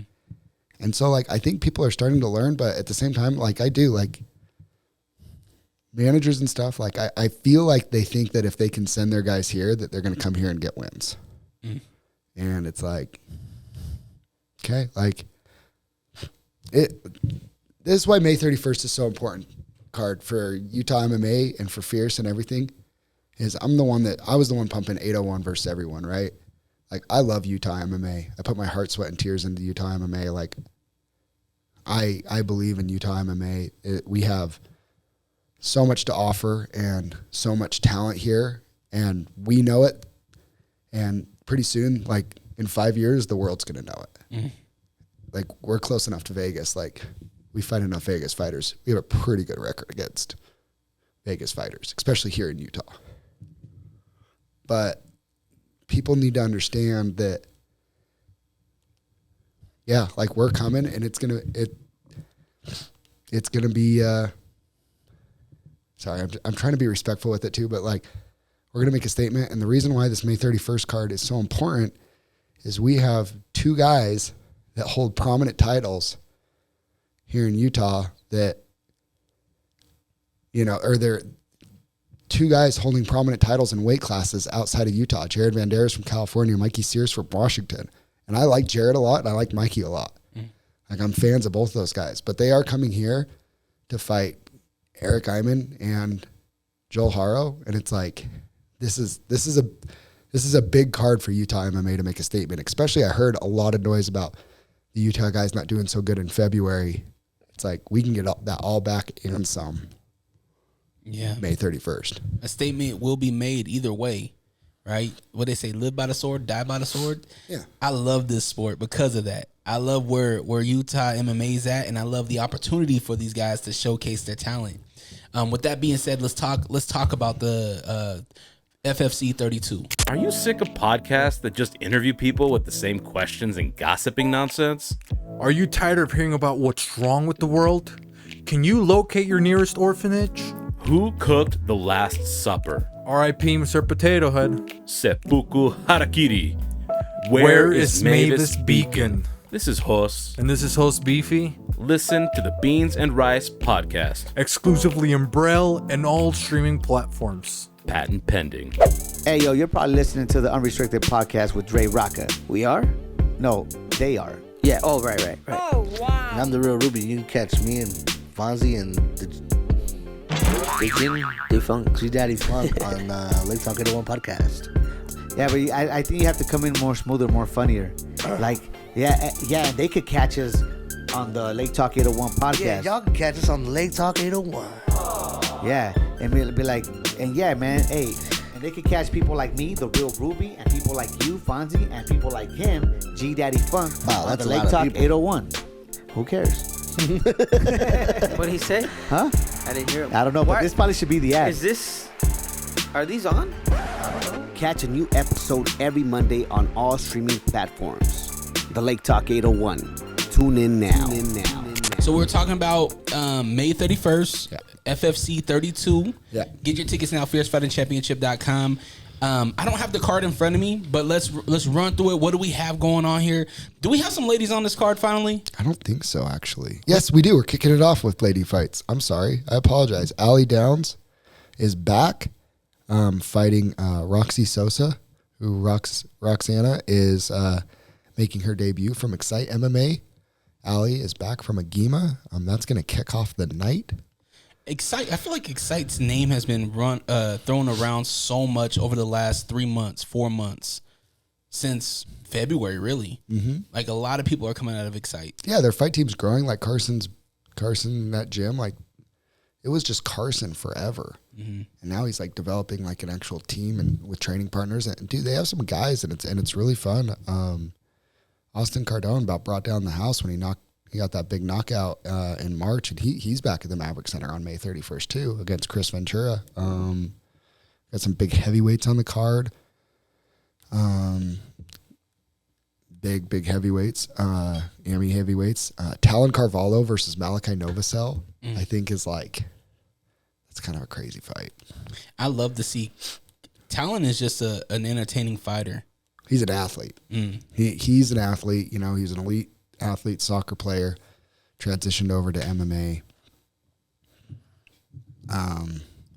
And so, like, I think people are starting to learn, but at the same time, like, I do, like, managers and stuff, like, I feel like they think that if they can send their guys here, that they're going to come here and get wins. And it's like, okay, like, this is why May 31st is so important, card for Utah MMA and for Fierce and everything, is I was the one pumping 801 versus everyone, right? Like, I love Utah MMA. I put my heart, sweat, and tears into Utah MMA. Like, I believe in Utah MMA. We have so much to offer and so much talent here, and we know it. And pretty soon, like, in 5 years, the world's going to know it. Like, we're close enough to Vegas. Like, we fight enough Vegas fighters. We have a pretty good record against Vegas fighters, especially here in Utah. But people need to understand that, yeah, like, we're coming, and it's gonna be. Sorry, I'm trying to be respectful with it too, but, like, we're gonna make a statement, and the reason why this May 31st card is so important is we have two guys that hold prominent titles here in Utah that, or they're two guys holding prominent titles in weight classes outside of Utah. Jared Vanderas from California, Mikey Sears from Washington. And I like Jared a lot, and I like Mikey a lot. Like, I'm fans of both those guys. But they are coming here to fight Eric Iman and Joel Haro. And it's like, this is a big card for Utah MMA to make a statement. Especially, I heard a lot of noise about the Utah guys not doing so good in February. It's like, we can get that all back and some. Yeah. May 31st. A statement will be made either way. right? What they say, live by the sword, die by the sword. Yeah. I love this sport because of that. I love where Utah MMA is at, and I love the opportunity for these guys to showcase their talent. With that being said, let's talk about the FFC 32. Are you sick of podcasts that just interview people with the same questions and gossiping nonsense? Are you tired of hearing about what's wrong with the world? Can you locate your nearest orphanage? Who cooked the Last Supper? R.I.P. Mr. Potato Head. Seppuku Harakiri. Where is Mavis Beacon? This is Hos. And this is host Beefy. Listen to the Beans and Rice podcast. Exclusively in Braille and all streaming platforms. Patent pending. Hey, yo, you're probably listening to the Unrestricted Podcast with Dre Rocca. We are? No, they are. Yeah, oh, right. Oh, wow. And I'm the real Ruby. You can catch me and Fonzie and the Jimmy, G Daddy Funk on Lake Talk 801 podcast. Yeah, but I think you have to come in more smoother, more funnier. Like, yeah, and they could catch us on the Lake Talk 801 podcast. Yeah, y'all can catch us on Lake Talk 801. Yeah, and be like, and yeah, man, hey, and they could catch people like me, the real Ruby, and people like you, Fonzie, and people like him, G Daddy Funk, wow, on that's the a Lake lot Talk of people. 801. Who cares? What did he say? Huh? I didn't hear him. I don't know, but this probably should be the ad. Are these on? Catch a new episode every Monday on all streaming platforms. The Lake Talk 801. Tune in now. So we're talking about May 31st, FFC 32. Yeah. Get your tickets now, fiercefightingchampionship.com. I don't have the card in front of me, but let's run through it. What do we have going on here? Do we have some ladies on this card finally? I don't think so, actually. Yes, we do. We're kicking it off with lady fights. I'm sorry. I apologize. Allie Downs is back fighting Roxy Sosa, who Roxana is making her debut from Excite MMA. Allie is back from Agema. That's going to kick off the night. Excite. I feel like Excite's name has been thrown around so much over the last 3 months, 4 months, since February, really. Mm-hmm. Like a lot of people are coming out of Excite. Yeah, their fight team's growing. Like Carson in that gym, like it was just Carson forever, and now he's like developing like an actual team and with training partners. And dude, they have some guys, and it's really fun. Austin Cardone about brought down the house when he got that big knockout in March, and he's back at the Maverick Center on May 31st too against Chris Ventura. Got some big heavyweights on the card. Big heavyweights, AMI heavyweights. Talon Carvalho versus Malachi Novosel, I think is like, that's kind of a crazy fight. I love to see. Talon is just an entertaining fighter. He's an athlete. He's an athlete. You know, he's an elite athlete, soccer player, transitioned over to MMA.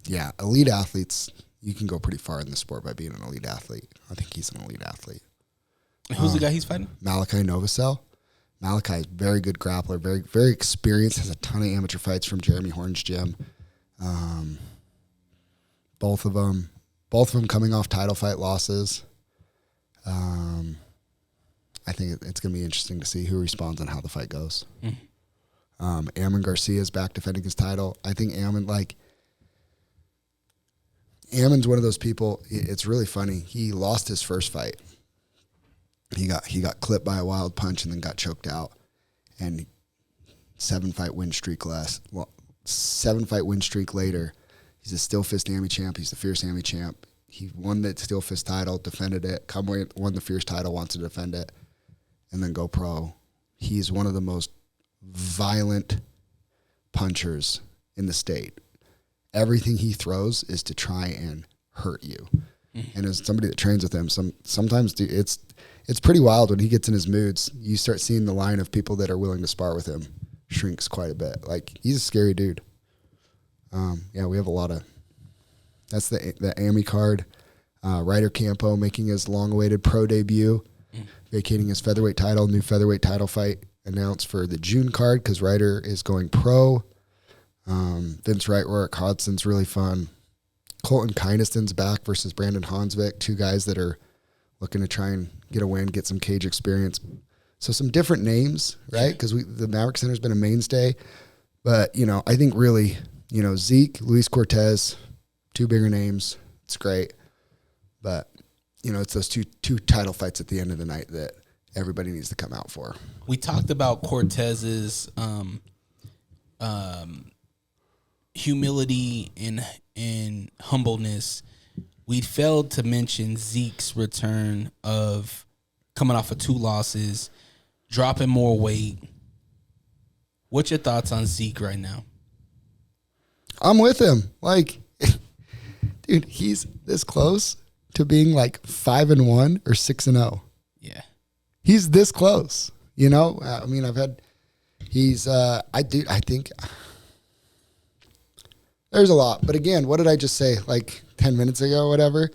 Yeah, elite athletes, you can go pretty far in the sport by being an elite athlete. I think he's an elite athlete. Who's the guy he's fighting? Malachi Novosel. Malachi is very good grappler, very, very experienced, has a ton of amateur fights from Jeremy Horn's gym. Both of them coming off title fight losses. I think it's going to be interesting to see who responds and how the fight goes. Ammon Garcia is back defending his title. I think Ammon's one of those people. It's really funny. He lost his first fight. He got clipped by a wild punch and then got choked out. And 7-fight win streak later, he's a Steel Fist AMI champ. He's the Fierce AMI champ. He won the Steel Fist title, defended it. Won the Fierce title, wants to defend it, and then go pro. He's one of the most violent punchers in the state. Everything he throws is to try and hurt you. And as somebody that trains with him, sometimes it's pretty wild when he gets in his moods. You start seeing the line of people that are willing to spar with him shrinks quite a bit. Like, he's a scary dude. Yeah, we have a lot of. That's the AMI card. Ryder Campo making his long-awaited pro debut, vacating his featherweight title. New featherweight title fight announced for the June card because Ryder is going pro. Vince Wright-Rourke Hodson's really fun. Colton Kynaston's back versus Brandon Hansvik, two guys that are looking to try and get a win, get some cage experience. So some different names, right? Because the Maverick Center's been a mainstay. But, I think really, Zeke, Luis Cortez, two bigger names. It's great. But it's those two title fights at the end of the night that everybody needs to come out for. We talked about Cortez's humility and humbleness. We failed to mention Zeke's return of coming off of 2 losses, dropping more weight. What's your thoughts on Zeke right now? I'm with him. Like, dude, he's this close to being like 5-1 or 6-0. Yeah. He's this close, I mean, I think there's a lot, but again, what did I just say like 10 minutes ago or whatever?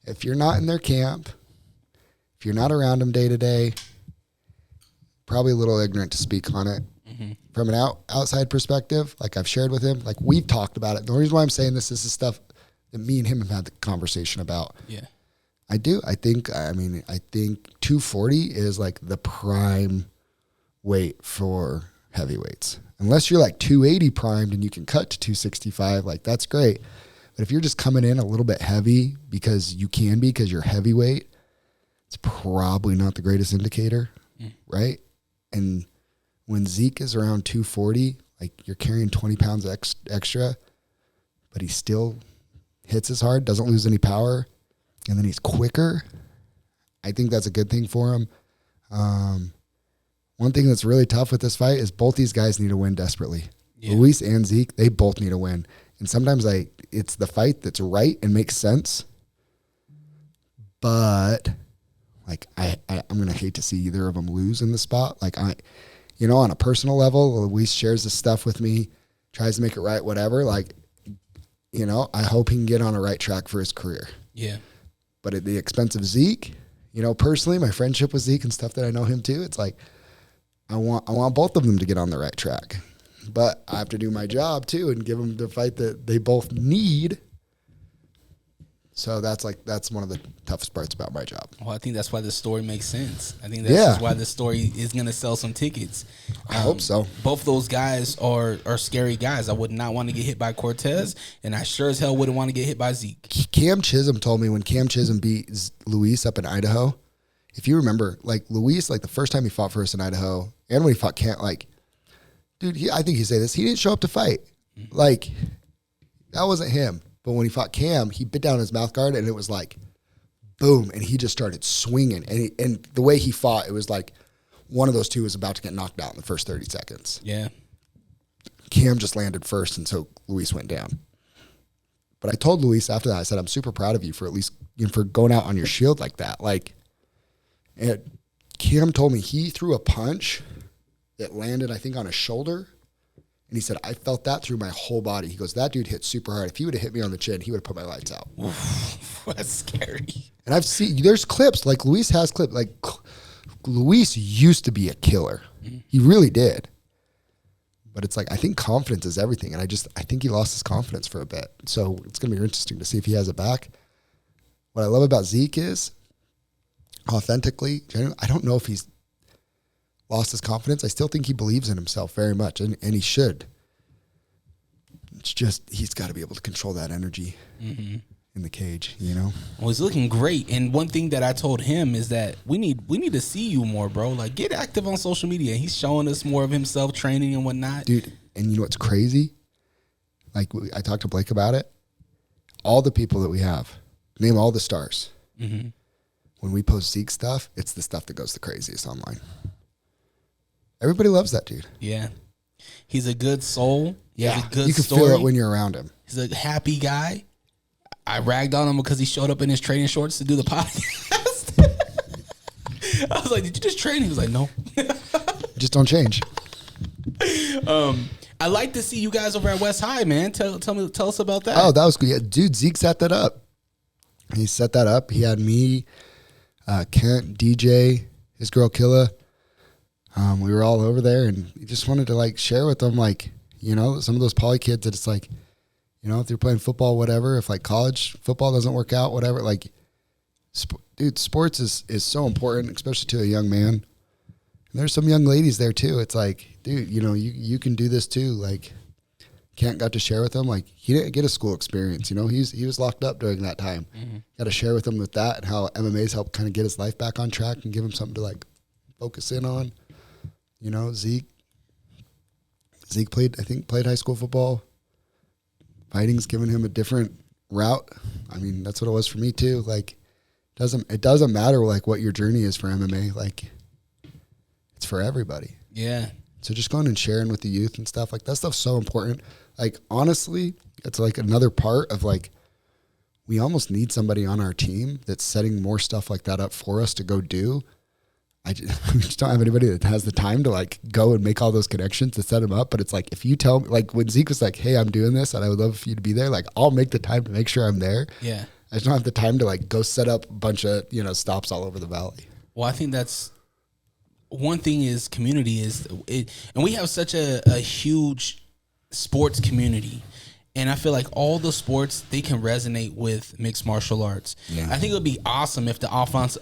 If you're not in their camp, if you're not around them day to day, probably a little ignorant to speak on it. Mm-hmm. From an outside perspective, like I've shared with him, like we've talked about it. The reason why I'm saying this is the stuff that me and him have had the conversation about. Yeah. I think 240 is like the prime weight for heavyweights. Unless you're like 280 primed and you can cut to 265, like that's great. But if you're just coming in a little bit heavy because you're heavyweight, it's probably not the greatest indicator, right? And when Zeke is around 240, like you're carrying 20 pounds extra, but he still hits as hard, doesn't lose any power, and then he's quicker. I think that's a good thing for him. One thing that's really tough with this fight is both these guys need to win desperately. Yeah. Luis and Zeke, they both need to win. And sometimes it's the fight that's right and makes sense. But like I'm gonna hate to see either of them lose in the spot. Like on a personal level, Luis shares this stuff with me, tries to make it right, whatever. Like, I hope he can get on a right track for his career. Yeah. But at the expense of Zeke, personally, my friendship with Zeke and stuff that I know him too, it's like I want both of them to get on the right track. But I have to do my job too and give them the fight that they both need. So that's one of the toughest parts about my job. Well, I think that's why the story makes sense. I think that's why the story is going to sell some tickets. I hope so. Both of those guys are scary guys. I would not want to get hit by Cortez, and I sure as hell wouldn't want to get hit by Zeke. Cam Chisholm told me when Cam Chisholm beat Luis up in Idaho, if you remember, like Luis, like the first time he fought for us in Idaho, and when he fought Cam, like, dude, I think he said this, he didn't show up to fight. Mm-hmm. Like, that wasn't him. But when he fought Cam, he bit down his mouth guard, and it was like, boom, and he just started swinging. And the way he fought, it was like one of those two was about to get knocked out in the first 30 seconds. Yeah. Cam just landed first, and so Luis went down. But I told Luis after that, I said, I'm super proud of you for at least for going out on your shield like that. Like, and Cam told me he threw a punch that landed, I think, on his shoulder. And he said, I felt that through my whole body. He goes, that dude hit super hard. If he would have hit me on the chin, he would have put my lights out. Oof, that's scary. And I've seen, there's clips, like Luis has clips. Like, Luis used to be a killer. Mm-hmm. He really did. But it's like, I think confidence is everything. And I think he lost his confidence for a bit. So it's going to be interesting to see if he has it back. What I love about Zeke is, authentically, I don't know if he's lost his confidence. I still think he believes in himself very much, and he should. It's just he's got to be able to control that energy in the cage, Well, he's looking great, and one thing that I told him is that we need to see you more, bro. Like, get active on social media. He's showing us more of himself, training and whatnot. Dude, and you know what's crazy? Like, I talked to Blake about it. All the people that we have, name all the stars. Mm-hmm. When we post Zeke stuff, it's the stuff that goes the craziest online. Everybody loves that dude. Yeah. He's a good soul. He has a good you can story. feel it when you're around him. He's a happy guy. I ragged on him because he showed up in his training shorts to do the podcast. I was like, did you just train? He was like, no. Just don't change. I like to see you guys over at West High, man. Tell us about that. Oh, that was good. Yeah, dude, Zeke set that up. He set that up. He had me, Kent, DJ, his girl Killa. We were all over there, and he just wanted to like share with them, like, some of those poly kids that it's like, if they're playing football, whatever, if like college football doesn't work out, whatever, like, dude, sports is so important, especially to a young man. And there's some young ladies there too. It's like, dude, you can do this too. Like, Kent got to share with him. Like, he didn't get a school experience. You know, he was locked up during that time. Got to share with him with that and how MMA's helped kind of get his life back on track and give him something to like focus in on. You know, Zeke played high school football. Fighting's given him a different route. I mean, that's what it was for me too. Like, it doesn't matter like what your journey is for MMA. Like, it's for everybody. Yeah. So just going and sharing with the youth and stuff, like that stuff's so important. Like, honestly, it's like another part of like, we almost need somebody on our team that's setting more stuff like that up for us to go do. We just don't have anybody that has the time to like go and make all those connections to set them up. But it's like, if you tell me, like when Zeke was like, hey, I'm doing this and I would love for you to be there, like I'll make the time to make sure I'm there. Yeah. I just don't have the time to like go set up a bunch of, you know, stops all over the valley. Well, I think that's one thing is community is it, and we have such a huge sports community. And I feel like all the sports, they can resonate with mixed martial arts. Yeah. I think it would be awesome if the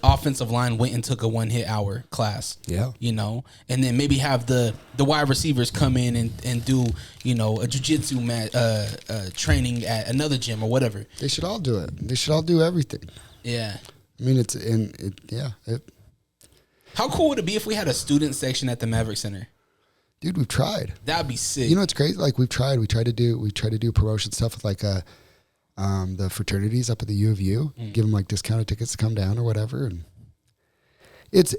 offensive line went and took a 1-hit hour class. Yeah. You know, and then maybe have the wide receivers come in and do, you know, a jiu-jitsu training at another gym or whatever. They should all do it. They should all do everything. Yeah. I mean, How cool would it be if we had a student section at the Maverick Center? Dude, we've tried. That'd be sick. You know, it's crazy. Like we try to do promotion stuff with like the fraternities up at the U of U, give them like discounted tickets to come down or whatever. And it's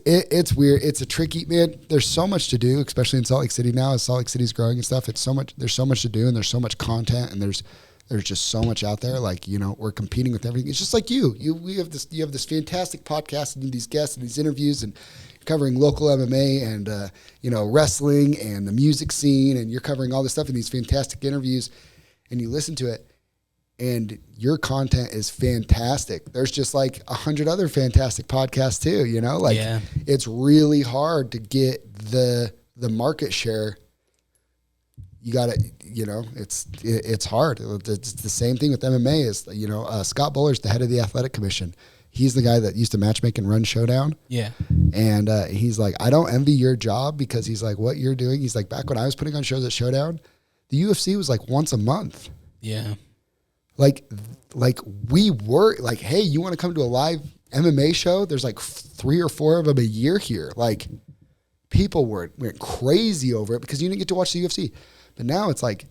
weird. It's a tricky, man. There's so much to do, especially in Salt Lake City now as Salt Lake City's growing and stuff. There's so much to do and there's so much content and there's just so much out there. Like, you know, we're competing with everything. It's just like you have this fantastic podcast and these guests and these interviews and covering local MMA and, you know, wrestling and the music scene. And you're covering all this stuff in these fantastic interviews and you listen to it and your content is fantastic. There's just like 100 other fantastic podcasts too, you know, like It's really hard to get the market share. You got to, you know, it's hard. It's the same thing with MMA is, you know, Scott Buller's the head of the athletic commission. He's the guy that used to matchmake and run Showdown. Yeah. And he's like, I don't envy your job because he's like, what you're doing. He's like, back when I was putting on shows at Showdown, the UFC was like once a month. Yeah. Like we were like, hey, you want to come to a live MMA show? There's like 3 or 4 of them a year here. Like people went crazy over it because you didn't get to watch the UFC. But now it's like,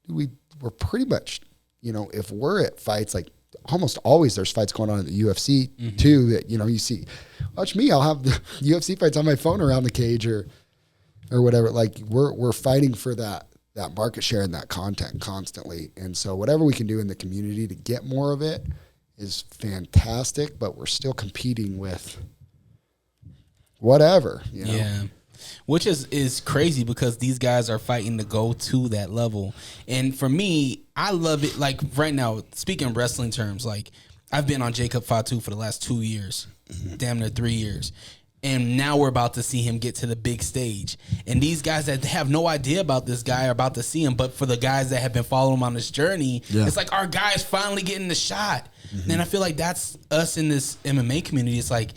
we're pretty much, you know, if we're at fights, like almost always there's fights going on in the UFC too that, you know, you see, watch me, I'll have the UFC fights on my phone around the cage or whatever. Like we're fighting for that market share and that content constantly. And so whatever we can do in the community to get more of it is fantastic, but we're still competing with whatever, you know? Yeah. Which is crazy because these guys are fighting to go to that level. And for me, I love it. Like right now, speaking wrestling terms, like I've been on Jacob Fatu for the last 2 years, damn near 3 years. And now we're about to see him get to the big stage. And these guys that have no idea about this guy are about to see him. But for the guys that have been following him on this journey, it's like our guy's finally getting the shot. And I feel like that's us in this MMA community. It's like,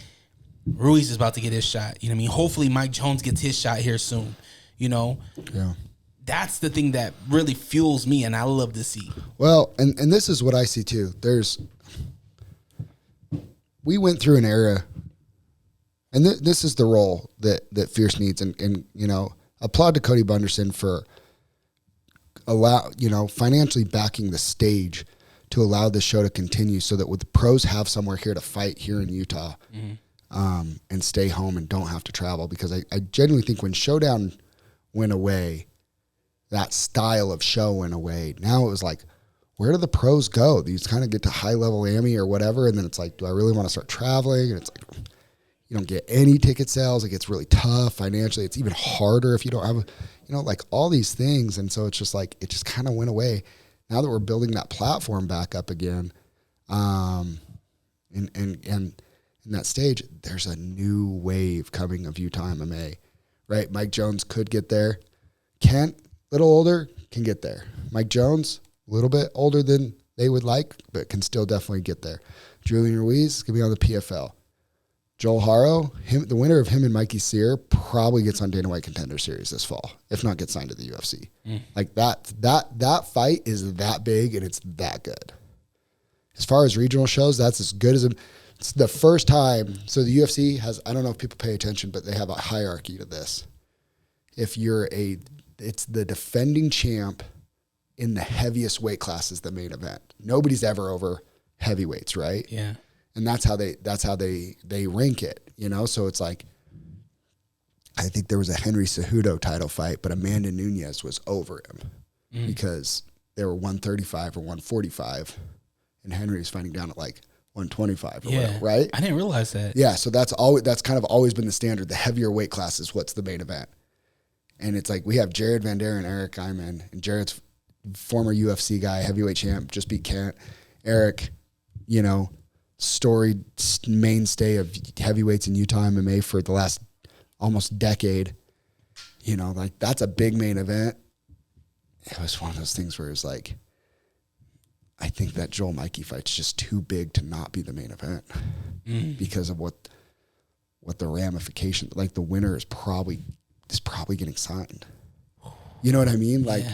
Ruiz is about to get his shot. You know what I mean? Hopefully Mike Jones gets his shot here soon. You know? Yeah. That's the thing that really fuels me and I love to see. Well, and this is what I see too. We went through an era, and this is the role that Fierce needs. And you know, applaud to Cody Bunderson for financially backing the stage to allow this show to continue so that the pros have somewhere here to fight here in Utah. And stay home and don't have to travel, because I genuinely think when Showdown went away, that style of show went away. Now it was like, where do the pros go? These kind of get to high level AMI or whatever, and then it's like, do I really want to start traveling? And it's like, you don't get any ticket sales. It gets really tough financially. It's even harder if you don't have, you know, like all these things. And so it's just like, it just kind of went away. Now that we're building that platform back up again, and in that stage, there's a new wave coming of Utah MMA, right? Mike Jones could get there. Kent, a little older, can get there. Mike Jones, a little bit older than they would like, but can still definitely get there. Julian Ruiz is going to be on the PFL. Joel Haro, the winner of him and Mikey Sear probably gets on Dana White Contender Series this fall, if not gets signed to the UFC. Like that fight is that big and it's that good. As far as regional shows, that's as good as it's the first time. So the UFC has, I don't know if people pay attention, but they have a hierarchy to this. If you're it's the defending champ in the heaviest weight class is the main event. Nobody's ever over heavyweights, right? Yeah. And that's how they rank it, you know? So it's like, I think there was a Henry Cejudo title fight, but Amanda Nunes was over him because they were 135 or 145 and Henry was fighting down at like 125 or whatever, right? I didn't realize that. Yeah. So that's kind of always been the standard. The heavier weight class is what's the main event. And it's like, we have Jared Van Der and Eric Eyman, and Jared's former UFC guy, heavyweight champ, just beat Kent. Eric, you know, storied mainstay of heavyweights in Utah MMA for the last almost decade. You know, like that's a big main event. It was one of those things where it was like, I think that Joel Mikey fight's just too big to not be the main event because of what the ramification, like the winner is probably getting signed. You know what I mean? Like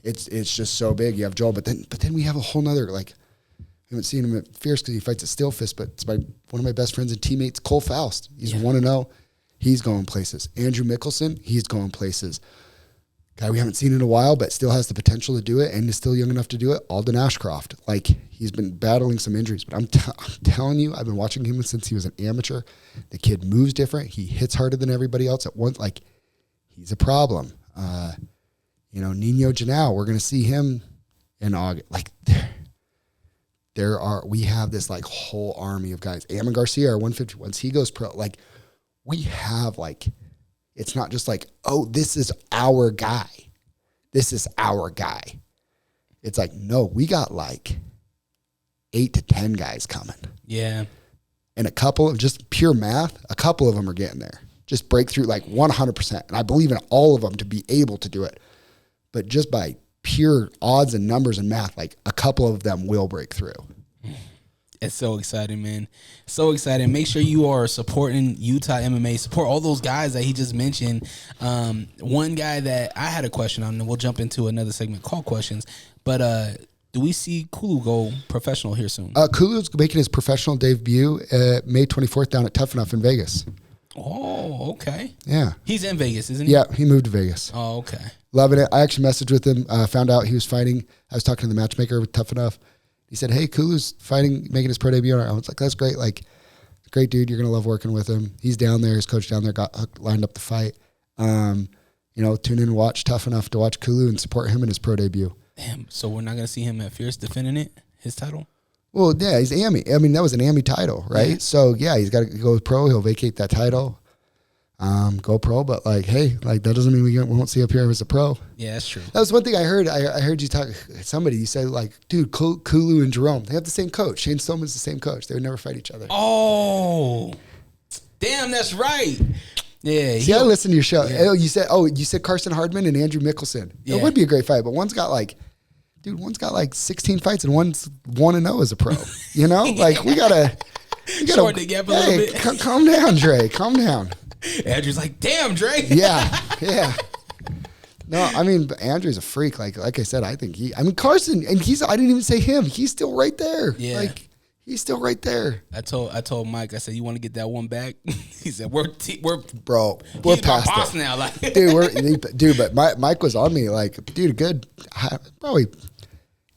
it's just so big. You have Joel, but then we have a whole nother, like, I haven't seen him at Fierce because he fights at Steel Fist, but it's one of my best friends and teammates, Cole Faust. He's 1-0. He's going places. Andrew Mickelson, he's going places. Guy we haven't seen in a while, but still has the potential to do it and is still young enough to do it, Alden Ashcroft. Like, he's been battling some injuries, but I'm telling you, I've been watching him since he was an amateur. The kid moves different. He hits harder than everybody else at once. Like, he's a problem. You know, Nino Janao, we're going to see him in August. Like, we have this like whole army of guys. Ammon Garcia, our 150, once he goes pro, like we have like, it's not just like, oh, this is our guy. This is our guy. It's like, no, we got like 8 to 10 guys coming. Yeah. And a couple of just pure math, a couple of them are getting there. Just breakthrough like 100%. And I believe in all of them to be able to do it. But just by pure odds and numbers and math, like a couple of them will break through. It's so exciting, man. So exciting. Make sure you are supporting Utah MMA. Support all those guys that he just mentioned. One guy that I had a question on, and we'll jump into another segment called questions. But do we see Kulu go professional here soon? Kulu's making his professional debut May 24th down at Tough Enough in Vegas. Oh, okay. Yeah. He's in Vegas, isn't he? Yeah, he moved to Vegas. Oh, okay. Loving it. I actually messaged with him, found out he was fighting. I was talking to the matchmaker with Tough Enough. He said, hey, Kulu's fighting, making his pro debut. I was like, that's great. Like, great dude. You're going to love working with him. He's down there. His coach down there lined up the fight. You know, tune in and watch Tough Enough to watch Kulu and support him in his pro debut. Damn. So we're not going to see him at Fierce defending it, his title? Well, yeah, he's AMI. I mean, that was an AMI title, right? Yeah. So, yeah, he's got to go pro. He'll vacate that title. Go pro, but like, hey, like that doesn't mean we won't see up here as a pro. Yeah, that's true. That was one thing I heard. I heard you talk. Somebody you said like, dude, Kulu and Jerome, they have the same coach. Shane Stillman's the same coach. They would never fight each other. Oh, damn, that's right. Yeah. See, I listened to your show. Yeah. You said Carson Hardman and Andrew Mickelson. Yeah. It would be a great fight, but one's got like 16 fights and one's 1-0 as a pro. You know, like we gotta shorten the gap a little bit. Calm down, Dre. Calm down. Andrew's like, damn, Dre. Yeah. No, I mean, Andrew's a freak. Like I said, I think Carson, and I didn't even say him. He's still right there. Yeah. Like, he's still right there. I told Mike, I said, you want to get that one back? He said, we're past boss it now. Like, dude, but Mike was on me like, dude, good. Probably a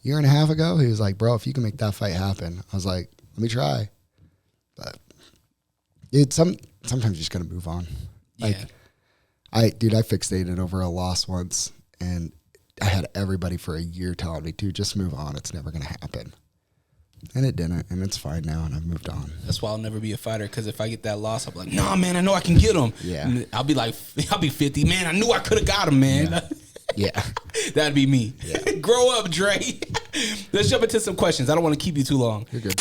year and a half ago, he was like, bro, if you can make that fight happen. I was like, let me try. But sometimes you just gotta move on. Like, yeah. I fixated over a loss once, and I had everybody for a year telling me, dude, just move on. It's never gonna happen. And it didn't, and it's fine now, and I've moved on. That's why I'll never be a fighter, because if I get that loss, I'm like, nah, man, I know I can get him. Yeah. And I'll be 50. Man, I knew I could have got him, man. Yeah. That'd be me. Yeah. Grow up, Dre. Let's jump into some questions. I don't want to keep you too long. You're good.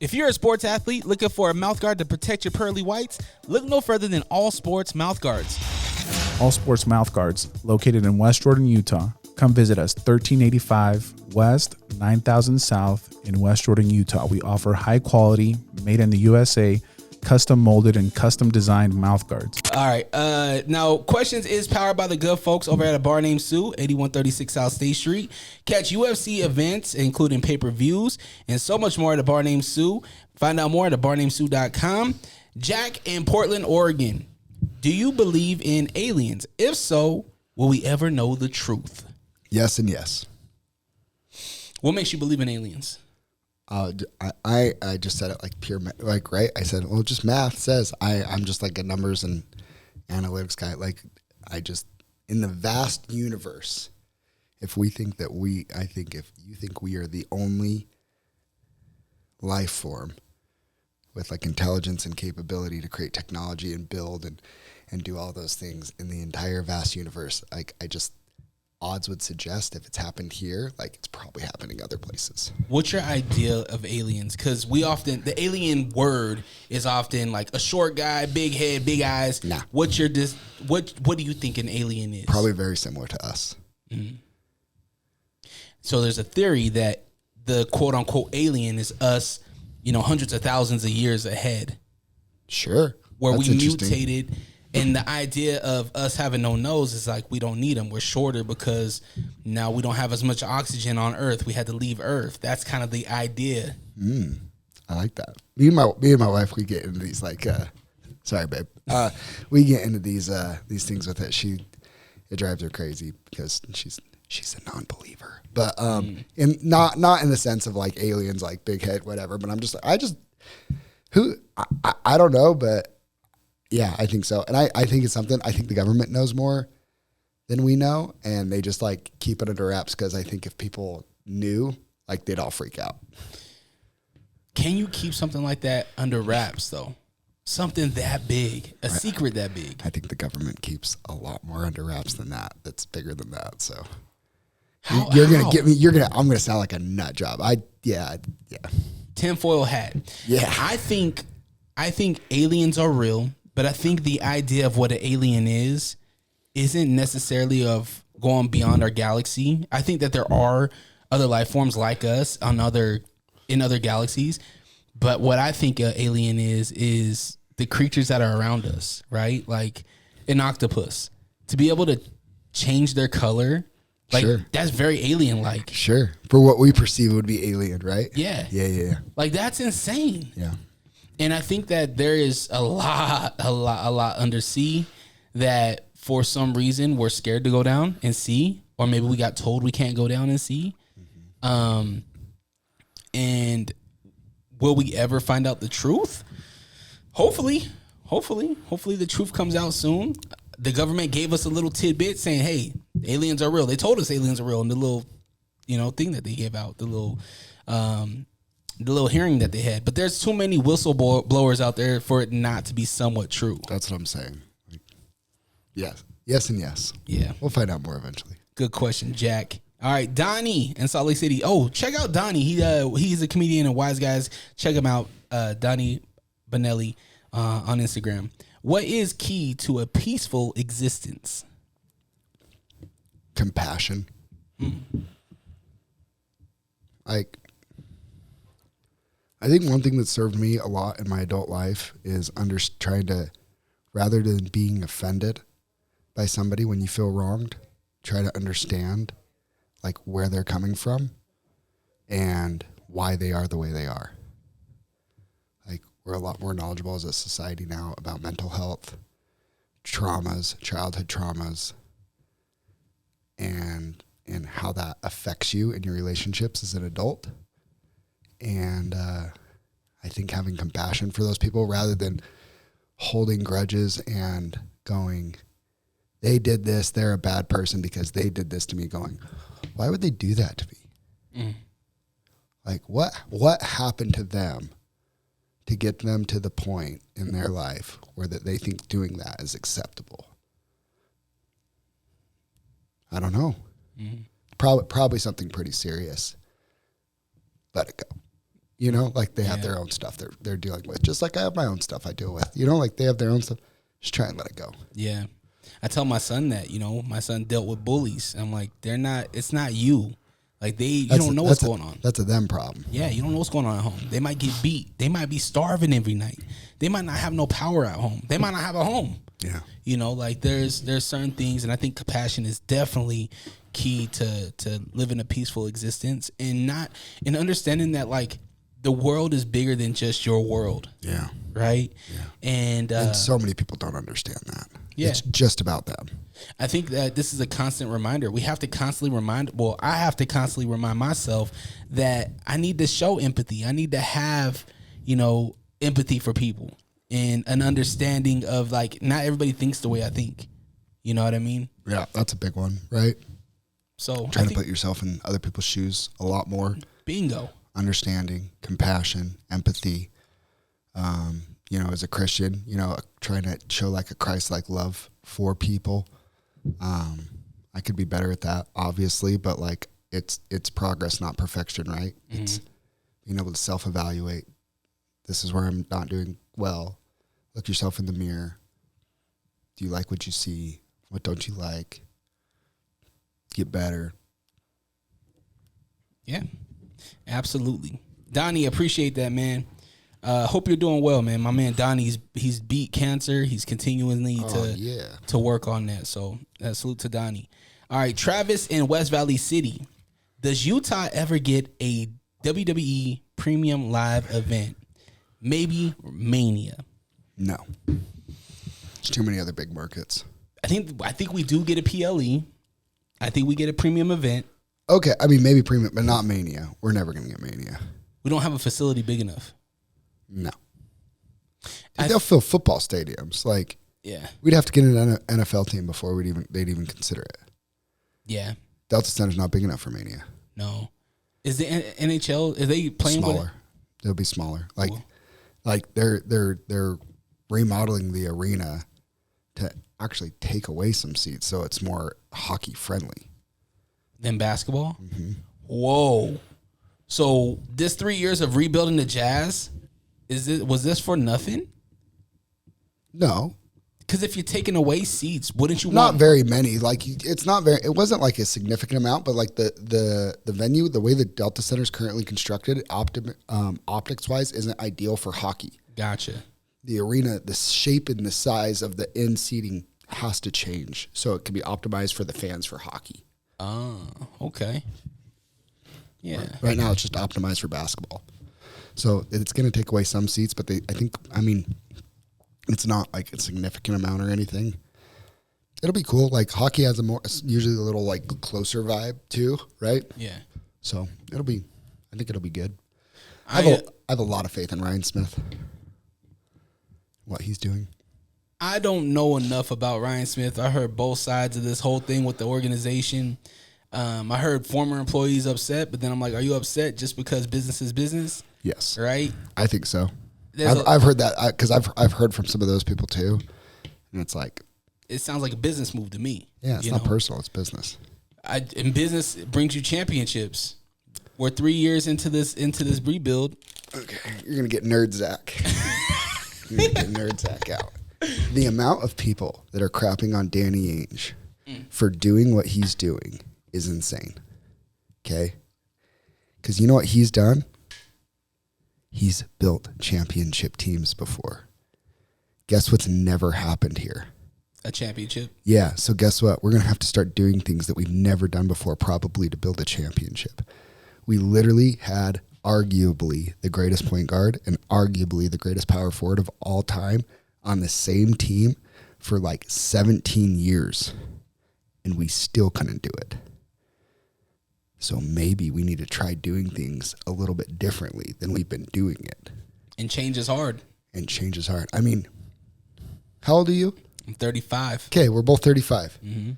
If you're a sports athlete looking for a mouthguard to protect your pearly whites, look no further than All Sports Mouthguards. All Sports Mouthguards, located in West Jordan, Utah, come visit us 1385 West 9000 South in West Jordan, Utah. We offer high quality, made in the USA, custom molded and custom designed mouth guards. All right. Now, Questions is powered by the good folks over at a bar named Sue, 8136 South State Street. Catch UFC events, including pay-per-views, and so much more at a bar named Sue. Find out more at abarnamedSue.com. Jack in Portland, Oregon. Do you believe in aliens? If so, will we ever know the truth? Yes and yes. What makes you believe in aliens? I just said it like pure, like, right? I said, well, just math says I'm just like a numbers and analytics guy. Like, in the vast universe, if we think that if you think we are the only life form with like intelligence and capability to create technology and build and do all those things in the entire vast universe, like, odds would suggest if it's happened here, like, it's probably happening other places. What's your idea of aliens? Because the alien word is often like a short guy, big head, big eyes. Nah. What do you think an alien is? Probably very similar to us. Mm-hmm. So there's a theory that the quote unquote alien is us, hundreds of thousands of years ahead. Sure. Where That's we interesting. mutated. And the idea of us having no nose is like we don't need them. We're shorter because now we don't have as much oxygen on Earth. We had to leave Earth. That's kind of the idea. I like that. Me and my wife, we get into these like, sorry, babe. We get into these things with it. It drives her crazy because she's a non-believer, but in not in the sense of like aliens, like big head, whatever. But I'm just I don't know, but. Yeah, I think so. And I think it's something, I think the government knows more than we know, and they just like keep it under wraps because I think if people knew, like, they'd all freak out. Can you keep something like that under wraps, though? Something that big, a secret that big. I think the government keeps a lot more under wraps than that. That's bigger than that. So You're gonna get me. I'm gonna sound like a nut job. Yeah. Tinfoil hat. Yeah. I think aliens are real. But I think the idea of what an alien isn't necessarily of going beyond our galaxy. I think that there are other life forms like us in other galaxies. But what I think an alien is the creatures that are around us, right? Like an octopus. To be able to change their color, like, sure. That's very alien-like. Sure. For what we perceive would be alien, right? Yeah. Yeah. Like, that's insane. Yeah. And I think that there is a lot undersea that for some reason we're scared to go down and see, or maybe we got told we can't go down and see. Mm-hmm. And will we ever find out the truth? Hopefully the truth comes out soon. The government gave us a little tidbit saying, hey, aliens are real. They told us aliens are real in the little, thing that they gave out, the little hearing that they had. But there's too many whistleblowers out there for it not to be somewhat true. That's what I'm saying. Yes and yes. Yeah. We'll find out more eventually. Good question, Jack. All right, Donnie in Salt Lake City. Oh, check out Donnie. He's a comedian and Wise Guys. Check him out, Donnie Bonelli on Instagram. What is key to a peaceful existence? Compassion. Like, I think one thing that served me a lot in my adult life is trying to, rather than being offended by somebody when you feel wronged, try to understand like where they're coming from and why they are the way they are. Like, we're a lot more knowledgeable as a society now about mental health, traumas, childhood traumas, and how that affects you in your relationships as an adult. And I think having compassion for those people rather than holding grudges and going, they did this, they're a bad person because they did this to me, going, why would they do that to me? Like, what happened to them to get them to the point in their life where that they think doing that is acceptable? I don't know. Probably something pretty serious. Let it go. Like they have their own stuff they're dealing with, just like I have my own stuff I deal with. Like they have their own stuff. Just try and let it go. Yeah. I tell my son that, my son dealt with bullies. I'm like, it's not you. Like you don't know what's going on. That's a them problem. Yeah, you don't know what's going on at home. They might get beat. They might be starving every night. They might not have no power at home. They might not have a home. Yeah. Like there's certain things, and I think compassion is definitely key to living a peaceful existence, and understanding that like the world is bigger than just your world. Yeah. Right? Yeah. And so many people don't understand that. Yeah. It's just about them. I think that this is a constant reminder. We have to constantly I have to constantly remind myself that I need to show empathy. I need to have, empathy for people and an understanding of like, not everybody thinks the way I think. You know what I mean? Yeah, that's a big one, right? So trying to put yourself in other people's shoes a lot more. Bingo. Understanding, compassion, empathy. As a Christian, trying to show like a Christ-like love for people. I could be better at that, obviously, but like it's progress, not perfection, right? Mm-hmm. It's being able to self-evaluate. This is where I'm not doing well. Look yourself in the mirror. Do you like what you see? What don't you like? Get better. Yeah, absolutely. Donnie, appreciate that, man. Hope you're doing well, man. My man Donnie, he's beat cancer. He's continually to work on that. So salute to Donnie. All right, Travis in West Valley City. Does Utah ever get a WWE premium live event? Maybe Mania. No. There's too many other big markets. I think we do get a PLE. I think we get a premium event. Okay, I mean maybe premium, but not Mania. We're never going to get Mania. We don't have a facility big enough. No. They'll fill football stadiums. Like, yeah, we'd have to get an NFL team before they'd even consider it. Yeah. Delta Center's not big enough for Mania. No. Is the NHL? Are they playing smaller? They'll be smaller. Like they're remodeling the arena to actually take away some seats, so it's more hockey friendly than basketball. Mm-hmm. Whoa! So this 3 years of rebuilding the Jazz, was this for nothing? No. Because if you're taking away seats, wouldn't you not want... very many? Like it wasn't like a significant amount, but like the venue, the way the Delta Center is currently constructed, optics wise, isn't ideal for hockey. Gotcha. The arena, the shape and the size of the end seating has to change so it can be optimized for the fans for hockey. Oh, okay. Yeah. Right now, it's just optimized for basketball, so it's going to take away some seats, but it's not like a significant amount or anything. It'll be cool. Like hockey has usually a little like closer vibe too, right? Yeah. So I think it'll be good. I have a lot of faith in Ryan Smith. What he's doing. I don't know enough about Ryan Smith. I heard both sides of this whole thing with the organization. I heard former employees upset, but then I'm like, are you upset just because business is business? Yes. Right? I think so. I've heard that because I've heard from some of those people too, and it's like it sounds like a business move to me. Yeah, it's not personal; it's business. And business brings you championships. We're 3 years into this rebuild. Okay, you're gonna get Nerd Zack. You're gonna get Nerd Zack out. The amount of people that are crapping on Danny Ainge for doing what he's doing is insane. Okay, because you know what he's done. He's built championship teams before. Guess what's never happened here? A championship? Yeah, so guess what? We're going to have to start doing things that we've never done before, probably to build a championship. We literally had arguably the greatest point guard and arguably the greatest power forward of all time on the same team for like 17 years, and we still couldn't do it. So maybe we need to try doing things a little bit differently than we've been doing it. And change is hard. I mean, how old are you? I'm 35. Okay, we're both 35. Mm-hmm.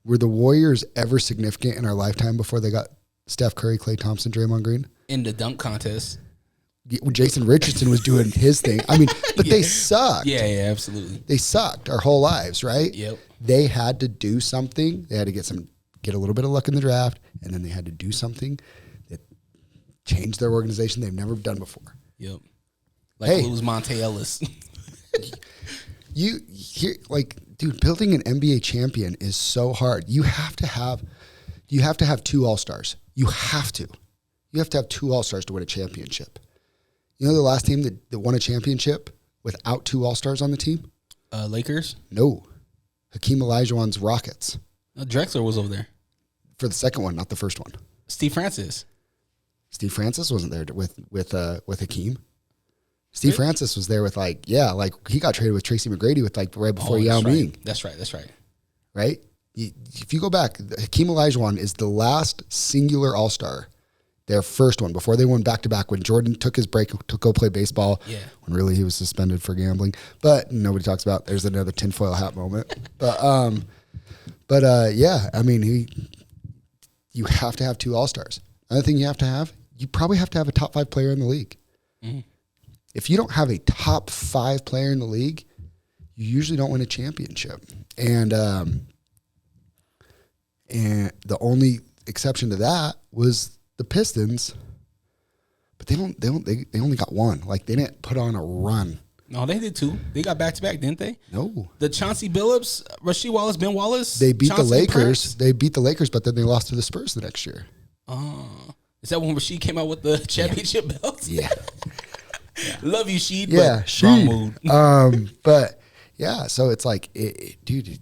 Were the Warriors ever significant in our lifetime before they got Steph Curry, Klay Thompson, Draymond Green? In the dunk contest. Jason Richardson was doing his thing. I mean, but they sucked. Yeah, absolutely. They sucked our whole lives, right? Yep. They had to do something. They had to get a little bit of luck in the draft, and then they had to do something that changed their organization they've never done before. Yep. Like lose Monte Ellis. Dude, building an NBA champion is so hard. You have to have 2 All-Stars. You have to have 2 All-Stars to win a championship. You know the last team that won a championship without 2 All-Stars on the team? Lakers? No. Hakeem Olajuwon's Rockets. Drexler was over there. For the second one, not the first one. Steve Francis. Steve Francis wasn't there with Hakeem. Steve Francis was there with he got traded with Tracy McGrady right before Yao Ming. That's right. Right? If you go back, Hakeem Olajuwon is the last singular All-Star. Their first one before they won back-to-back when Jordan took his break to go play baseball. Yeah. When really he was suspended for gambling. But nobody talks about there's another tinfoil hat moment. But I mean, you have to have 2 All-Stars. Another thing you probably have to have a top 5 player in the league. Mm-hmm. If you don't have a top 5 player in the league, you usually don't win a championship. And the only exception to that was the Pistons, but they only got 1. Like, they didn't put on a run. No, they did 2. They got back-to-back, didn't they? No. The Chauncey Billups, Rasheed Wallace, Ben Wallace. They beat Chauncey the Lakers. Prince. They beat the Lakers, but then they lost to the Spurs the next year. Is that when Rasheed came out with the championship belts? Yeah. Love you, Sheed. Yeah, Sheed. Wrong mood. But yeah, so it's like, dude,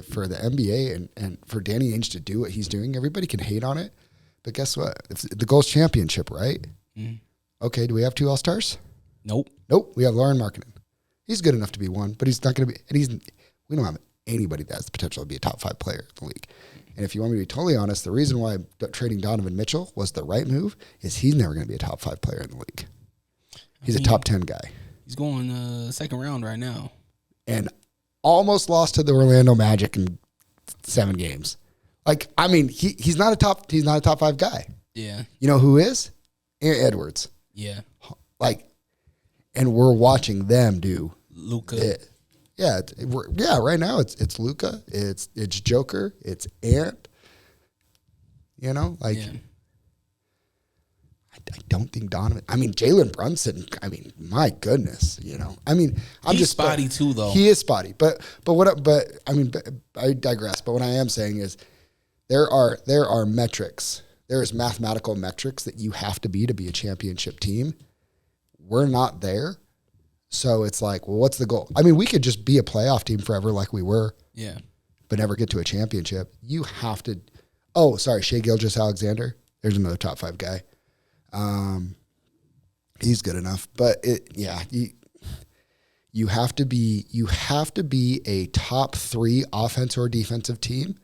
for the NBA and for Danny Ainge to do what he's doing, everybody can hate on it. But guess what? If the goal's championship, right? Mm. Okay, do we have 2 All-Stars? Nope. We have Lauren Markkinen. He's good enough to be 1, but he's not going to be. And we don't have anybody that has the potential to be a top 5 player in the league. And if you want me to be totally honest, the reason why trading Donovan Mitchell was the right move is he's never going to be a top 5 player in the league. He's a top 10 guy. He's going second round right now, and almost lost to the Orlando Magic in 7 games. Like, I mean, he's not a top 5 guy. Yeah. You know who is? Aaron Edwards. Yeah. Like, and we're watching them do Luka. Right now it's Luka, it's Joker, it's Ant. You know, like. Yeah. I don't think Donovan. I mean, Jalen Brunson. I mean, my goodness. You know. I mean, he's just spotty too, though. He is spotty, but I digress. But what I am saying is, there are metrics. There is mathematical metrics that you have to be a championship team. We're not there, so it's like, well, what's the goal? I mean, we could just be a playoff team forever, like we were. Yeah. But never get to a championship. You have to. Oh, sorry, Shai Gilgeous-Alexander. There's another top 5 guy. He's good enough, but you have to be a top 3 offense or defensive team.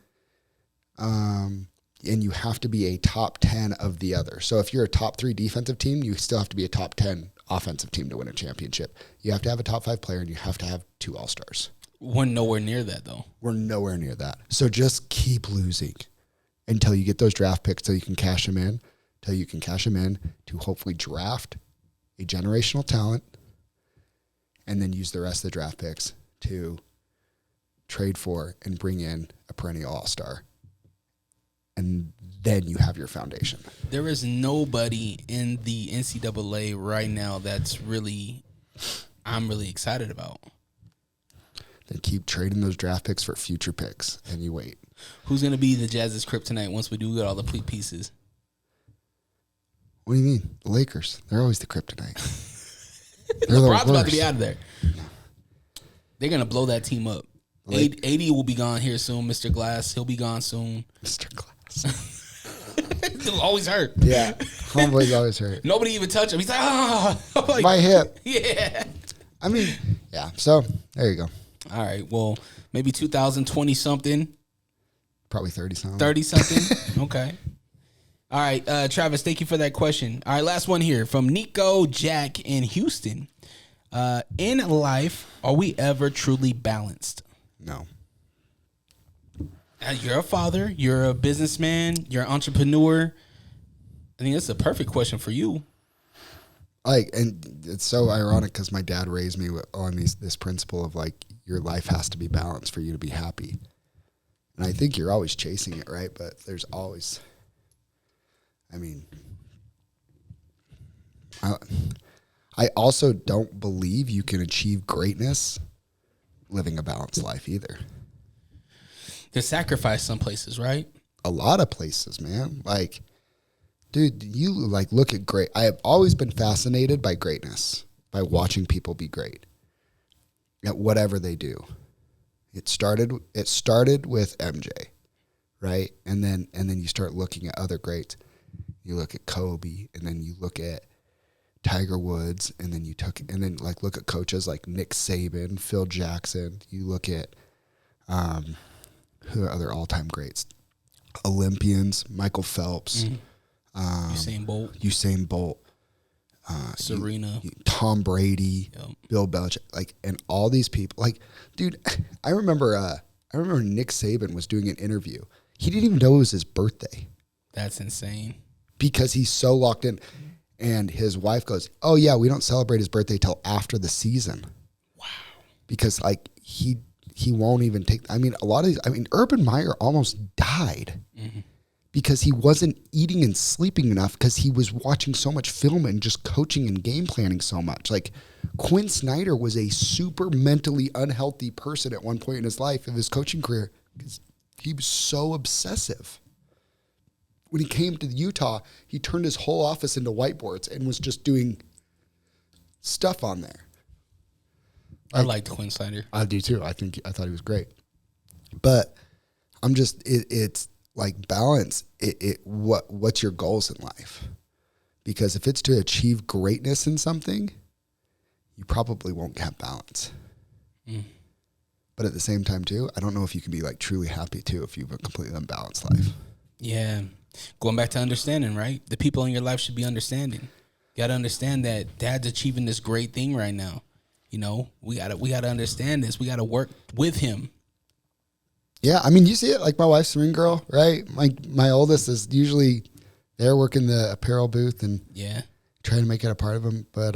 And you have to be a top 10 of the other. So if you're a top 3 defensive team, you still have to be a top 10 offensive team to win a championship. You have to have a top 5 player and you have to have 2 All-Stars. We're nowhere near that, though. We're nowhere near that. So just keep losing until you get those draft picks so you can cash them in. Till you can cash them in to hopefully draft a generational talent and then use the rest of the draft picks to trade for and bring in a perennial all-star. And then you have your foundation. There is nobody in the NCAA right now I'm really excited about. Then keep trading those draft picks for future picks and you wait. Who's going to be the Jazz's kryptonite once we do get all the pieces? What do you mean? The Lakers. They're always the kryptonite. LeBron's about to be out of there. They're going to blow that team up. AD will be gone here soon. Mr. Glass, he'll be gone soon. Mr. Glass. He'll always hurt. Yeah. Homeboy's always hurt. Nobody even touch him. He's like, my hip. Yeah. I mean, yeah. So, there you go. All right. Well, maybe 2020-something. Probably 30-something. 30-something. Okay. All right, Travis, thank you for that question. All right, last one here from Nico Jack in Houston. In life, are we ever truly balanced? No. You're a father. You're a businessman. You're an entrepreneur. I think that's a perfect question for you. And it's so ironic because my dad raised me on this principle of like your life has to be balanced for you to be happy. And I think you're always chasing it, right? But there's always... I mean, I also don't believe you can achieve greatness living a balanced life either. To sacrifice some places, right? A lot of places, man. Like, dude, you like look at great. I have always been fascinated by greatness, by watching people be great at whatever they do. It started with MJ, right? And then you start looking at other greats. You look at Kobe, and then you look at Tiger Woods, and then look at coaches like Nick Saban, Phil Jackson. You look at who are other all-time greats? Olympians, Michael Phelps, Usain Bolt, Serena, Tom Brady, Bill Belichick, like, and all these people. Like, dude, I remember Nick Saban was doing an interview. He didn't even know it was his birthday. That's insane. Because he's so locked in. And his wife goes, "Oh yeah, we don't celebrate his birthday till after the season." Wow. Because like he won't even take. I mean, a lot of these. I mean, Urban Meyer almost died because he wasn't eating and sleeping enough because he was watching so much film and just coaching and game planning so much. Like Quinn Snyder was a super mentally unhealthy person at one point in his life, of his coaching career, because he was so obsessive. When he came to Utah, he turned his whole office into whiteboards and was just doing stuff on there. I liked Quinn Snyder. I do too. I thought he was great. But I'm just it's like balance. What's your goals in life? Because if it's to achieve greatness in something, you probably won't have balance. But at the same time too, I don't know if you can be like truly happy too if you have a completely unbalanced life. Yeah. Going back to understanding, right? The people in your life should be understanding. You got to understand that Dad's achieving this great thing right now. You know, we got to understand this. We got to work with him. Yeah, I mean, you see it like my wife's a ring girl, right? My oldest is usually there working the apparel booth and trying to make it a part of him. But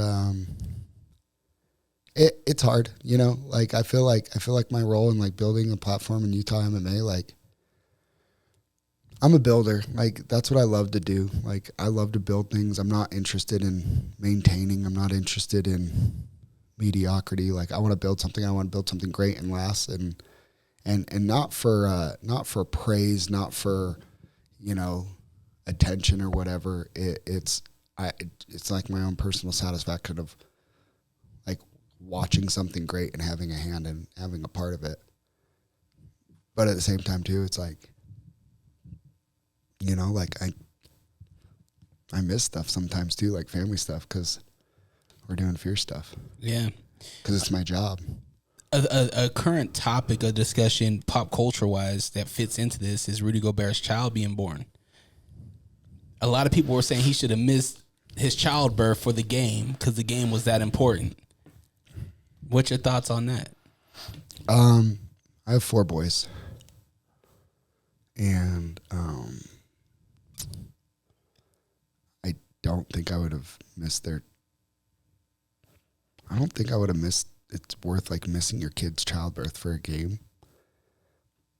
it's hard, you know. Like I feel like my role in like building a platform in Utah MMA, like, I'm a builder. Like, that's what I love to do. Like, I love to build things. I'm not interested in maintaining. I'm not interested in mediocrity. Like, I want to build something. I want to build something great and last, and not for praise, not for, you know, attention or whatever. It's like my own personal satisfaction of like watching something great and having a hand and having a part of it. But at the same time too, it's like, you know, like I miss stuff sometimes too, like family stuff, because we're doing fierce stuff. Yeah. Because it's my job. A current topic of discussion, pop culture wise, that fits into this is Rudy Gobert's child being born. A lot of people were saying he should have missed his childbirth for the game because the game was that important. What's your thoughts on that? I have 4 boys. And I don't think I would have missed it's worth like missing your kid's childbirth for a game.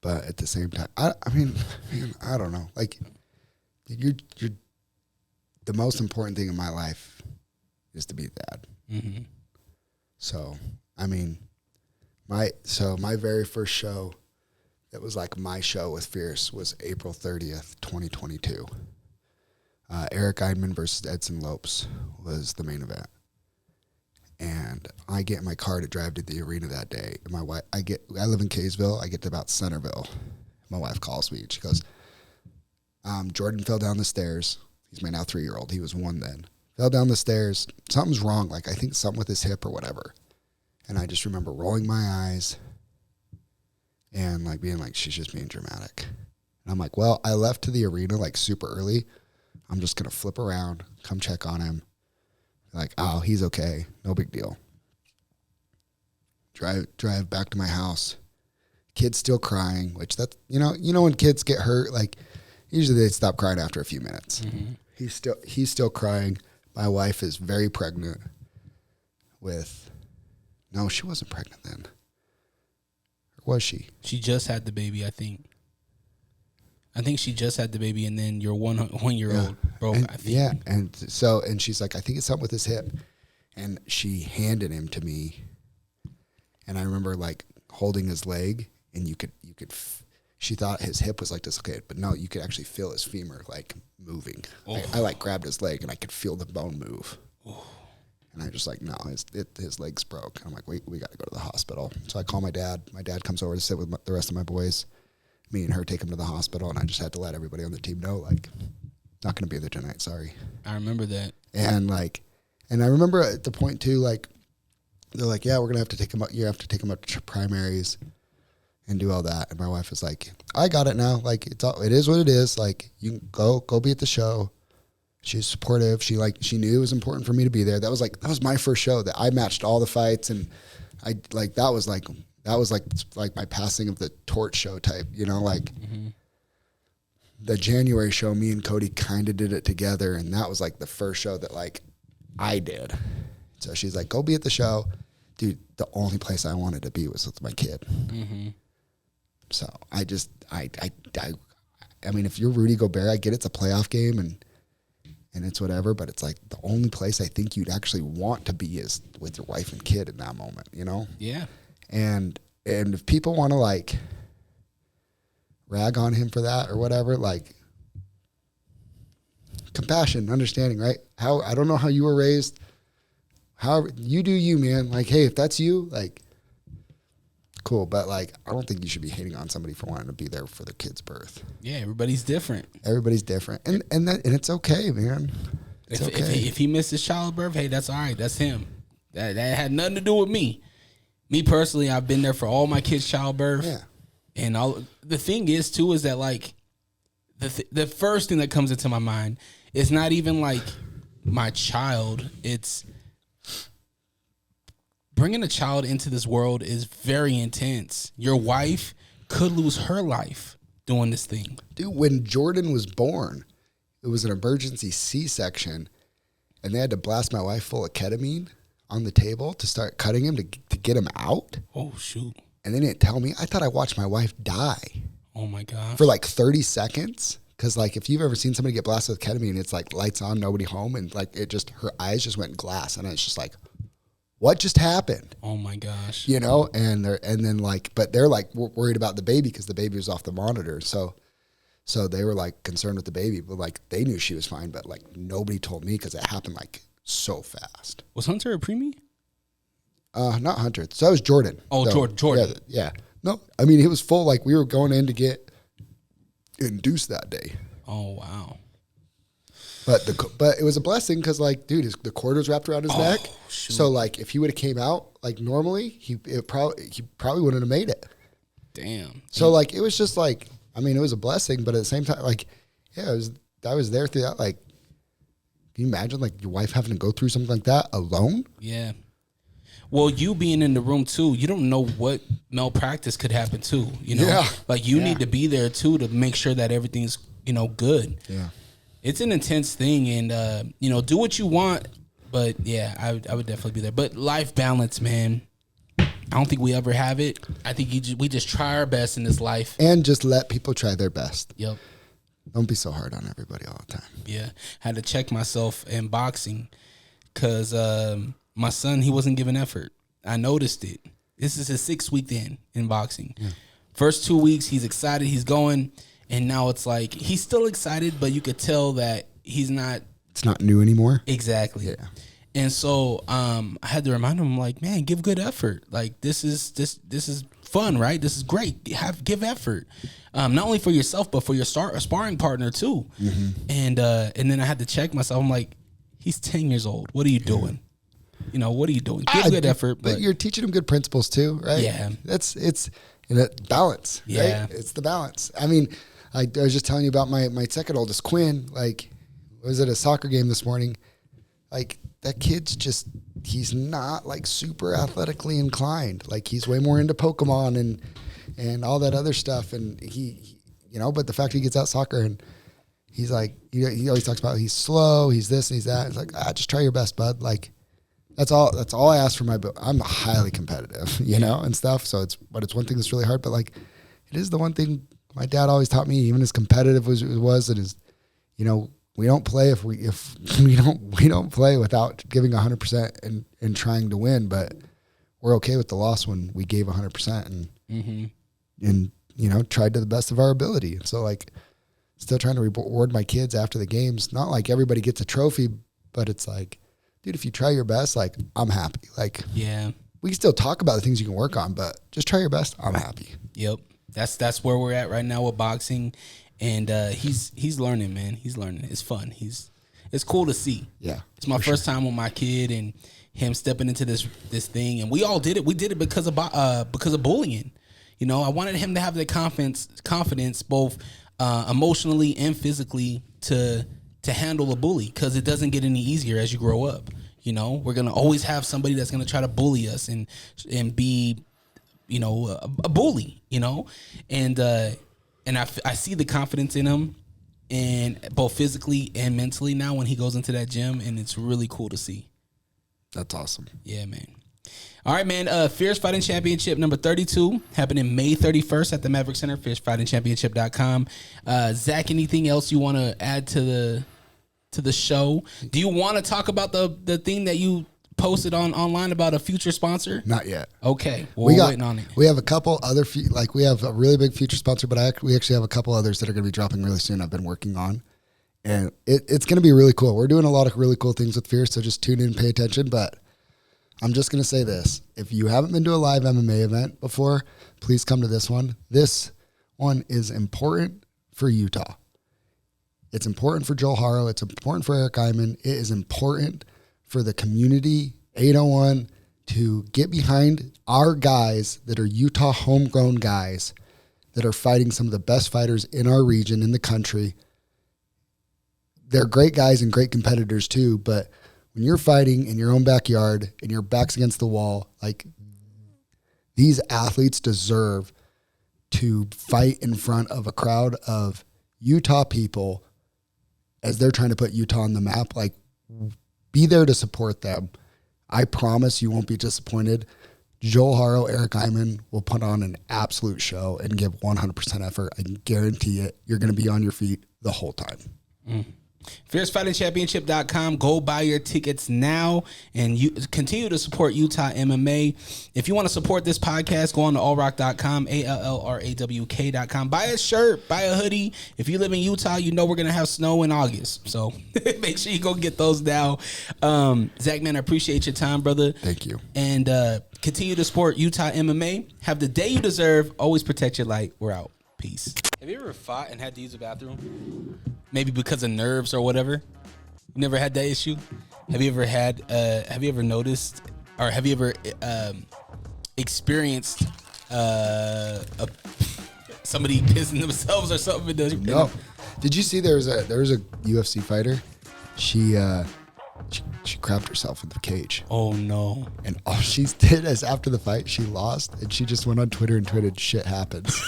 But at the same time, I mean, I don't know. Like, you're the most important thing in my life is to be a dad. Mm-hmm. So, I mean, my very first show that was like my show with Fierce was April 30th, 2022. Eric Eidman versus Edson Lopes was the main event. And I get in my car to drive to the arena that day. And my wife, I live in Kaysville. I get to about Centerville. My wife calls me and she goes, Jordan fell down the stairs. He's my now 3-year-old. He was 1 then. Fell down the stairs. Something's wrong. Like, I think something with his hip or whatever. And I just remember rolling my eyes and like being like, she's just being dramatic. And I'm like, well, I left to the arena like super early. I'm just going to flip around, come check on him. Like, oh, he's okay. No big deal. Drive back to my house. Kid's still crying, which that's, you know, when kids get hurt, like usually they stop crying after a few minutes. Mm-hmm. He's still crying. My wife is very pregnant no, she wasn't pregnant then. Or was she? She just had the baby, I think. I think she just had the baby, and then your 1-year-old broke. I think. Yeah, and she's like, I think it's something with his hip, and she handed him to me, and I remember like holding his leg, and she thought his hip was like dislocated, but no, you could actually feel his femur like moving. I like grabbed his leg and I could feel the bone move. And I just like, no, his leg's broke. And I'm like, we got to go to the hospital. So I call my dad. My dad comes over to sit with the rest of my boys. Me and her take him to the hospital, and I just had to let everybody on the team know, like, not going to be there tonight. Sorry. I remember that. And I remember at the point too, like, they're like, yeah, we're going to have to take him up. You have to take him up to primaries and do all that. And my wife was like, I got it now. Like, it is what it is. Like, you can go be at the show. She's supportive. She knew it was important for me to be there. That was my first show that I matched all the fights. And that was like my passing of the torch show type, you know, like the January show, me and Cody kind of did it together. And that was like the first show that like I did. So she's like, go be at the show. Dude, the only place I wanted to be was with my kid. So I mean, if you're Rudy Gobert, I get it's a playoff game and it's whatever, but it's like the only place I think you'd actually want to be is with your wife and kid in that moment, you know? Yeah. And if people want to like rag on him for that or whatever, like compassion, understanding, right? I don't know how you were raised. However, you do you, man. Like, hey, if that's you, like, cool. But like, I don't think you should be hating on somebody for wanting to be there for their kid's birth. Yeah, everybody's different. Everybody's different, and it's okay, man. It's okay. If he missed his childbirth, hey, that's all right. That's him. That had nothing to do with me. Me personally, I've been there for all my kids' childbirth. Yeah. And the thing is too is that like the first thing that comes into my mind is not even like my child. It's bringing a child into this world is very intense. Your wife could lose her life doing this thing. Dude, when Jordan was born, it was an emergency C-section, and they had to blast my wife full of ketamine on the table to start cutting him to get him out. Oh, shoot. And they didn't tell me. I thought I watched my wife die. Oh, my God. For like 30 seconds. Because like if you've ever seen somebody get blasted with ketamine, it's like lights on, nobody home, and like her eyes just went glass, and it's just like, what just happened? Oh my gosh! You know, and then like, but they're like worried about the baby because the baby was off the monitor. So they were like concerned with the baby, but like they knew she was fine, but like nobody told me because it happened like so fast. Was Hunter a preemie? Not Hunter. So that was Jordan. Oh, no, Jordan. Yeah. No, I mean it was full. Like we were going in to get induced that day. Oh wow. But it was a blessing because like, dude, the cord was wrapped around his neck. Shoot. So like, if he would have came out like normally, he probably wouldn't have made it. Damn. So like, it was just like, I mean, it was a blessing, but at the same time, like, yeah, I was there through that. Like, can you imagine like your wife having to go through something like that alone? Yeah. Well, you being in the room too, you don't know what malpractice could happen too. You know, yeah. Like you need to be there too to make sure that everything's good. Yeah. It's an intense thing, and do what you want, but yeah, I would definitely be there. But life balance, man, I don't think we ever have it. I think we just try our best in this life, and just let people try their best. Yep. Don't be so hard on everybody all the time. Yeah, had to check myself in boxing because my son, he wasn't giving effort. I noticed it. This is his 6th week in boxing. Yeah. First 2 weeks, he's excited, he's going. And now it's like he's still excited, but you could tell that he's not. It's not new anymore. Exactly. Yeah. And so I had to remind him, like, man, give good effort. Like this is fun, right? This is great. Give effort, not only for yourself but for your sparring partner too. Mm-hmm. And then I had to check myself. I'm like, he's 10 years old. What are you doing? What are you doing? Give good effort, but you're teaching him good principles too, right? Yeah. It's balance. Yeah. Right? It's the balance. I mean. I was just telling you about my second oldest, Quinn. Like, was at a soccer game this morning. Like, that kid's he's not like super athletically inclined. Like, he's way more into Pokemon and all that other stuff. And he but the fact he gets out soccer and he's like, he always talks about he's slow, he's this and he's that. It's like, just try your best, bud. Like, that's all I ask for I'm highly competitive, and stuff. So it's one thing that's really hard, but like, it is the one thing my dad always taught me, even as competitive as it was, it is, we don't play if we don't play without giving 100% and trying to win, but we're okay with the loss when we gave 100% and you know, tried to the best of our ability. So like, still trying to reward my kids after the games. Not like everybody gets a trophy, but it's like, dude, if you try your best, like, I'm happy. Like, yeah, we can still talk about the things you can work on, but just try your best. I'm happy. Yep. That's where we're at right now with boxing. And he's learning, man. He's learning. It's fun. It's cool to see. Yeah. It's my first time with my kid and him stepping into this thing. And we all did it. We did it because of bullying. You know, I wanted him to have the confidence both emotionally and physically to handle a bully, because it doesn't get any easier as you grow up. You know, we're gonna always have somebody that's gonna try to bully us and be, you know, a bully. You know, and I see the confidence in him, and both physically and mentally now when he goes into that gym, and it's really cool to see. That's awesome. Yeah, man. All right, man. Fierce Fighting Championship number 32 happening May 31st at the Maverick Center. FierceFightingChampionship.com. Zach, anything else you want to add to the show? Do you want to talk about the thing that you posted online about a future sponsor? Not yet. Okay, well, we're waiting on it. We have a couple other we have a really big future sponsor, but we actually have a couple others that are going to be dropping really soon. I've been working on, and it's going to be really cool. We're doing a lot of really cool things with Fierce, so just tune in and pay attention. But I'm just going to say this. If you haven't been to a live MMA event before, please come to this one. This one is important for Utah. It's important for Joel Haro. It's important for Eric Iman. It is important for the community, 801, to get behind our guys that are Utah homegrown guys that are fighting some of the best fighters in our region, in the country. They're great guys and great competitors too, but when you're fighting in your own backyard and your back's against the wall, like, these athletes deserve to fight in front of a crowd of Utah people as they're trying to put Utah on the map. Like, be there to support them. I promise you won't be disappointed. Joel Haro, Eric Iman will put on an absolute show and give 100% effort. I can guarantee it. You're going to be on your feet the whole time. FierceFightingChampionship.com. Go buy your tickets now and you continue to support Utah MMA. If you want to support this podcast, go on to allrock.com, ALLRAWK.com. Buy a shirt, buy a hoodie. If you live in Utah, you know we're going to have snow in August. So make sure you go get those now. Zach, man, I appreciate your time, brother. Thank you. And continue to support Utah MMA. Have the day you deserve. Always protect your light. We're out. Peace. Have you ever fought and had to use a bathroom? Maybe because of nerves or whatever? You never had that issue? Have you ever noticed, or have you ever experienced somebody pissing themselves or something? No. Did you see there was a UFC fighter? She crapped herself in the cage. Oh no. And all she did is after the fight, she lost, and she just went on Twitter and tweeted, "Shit happens."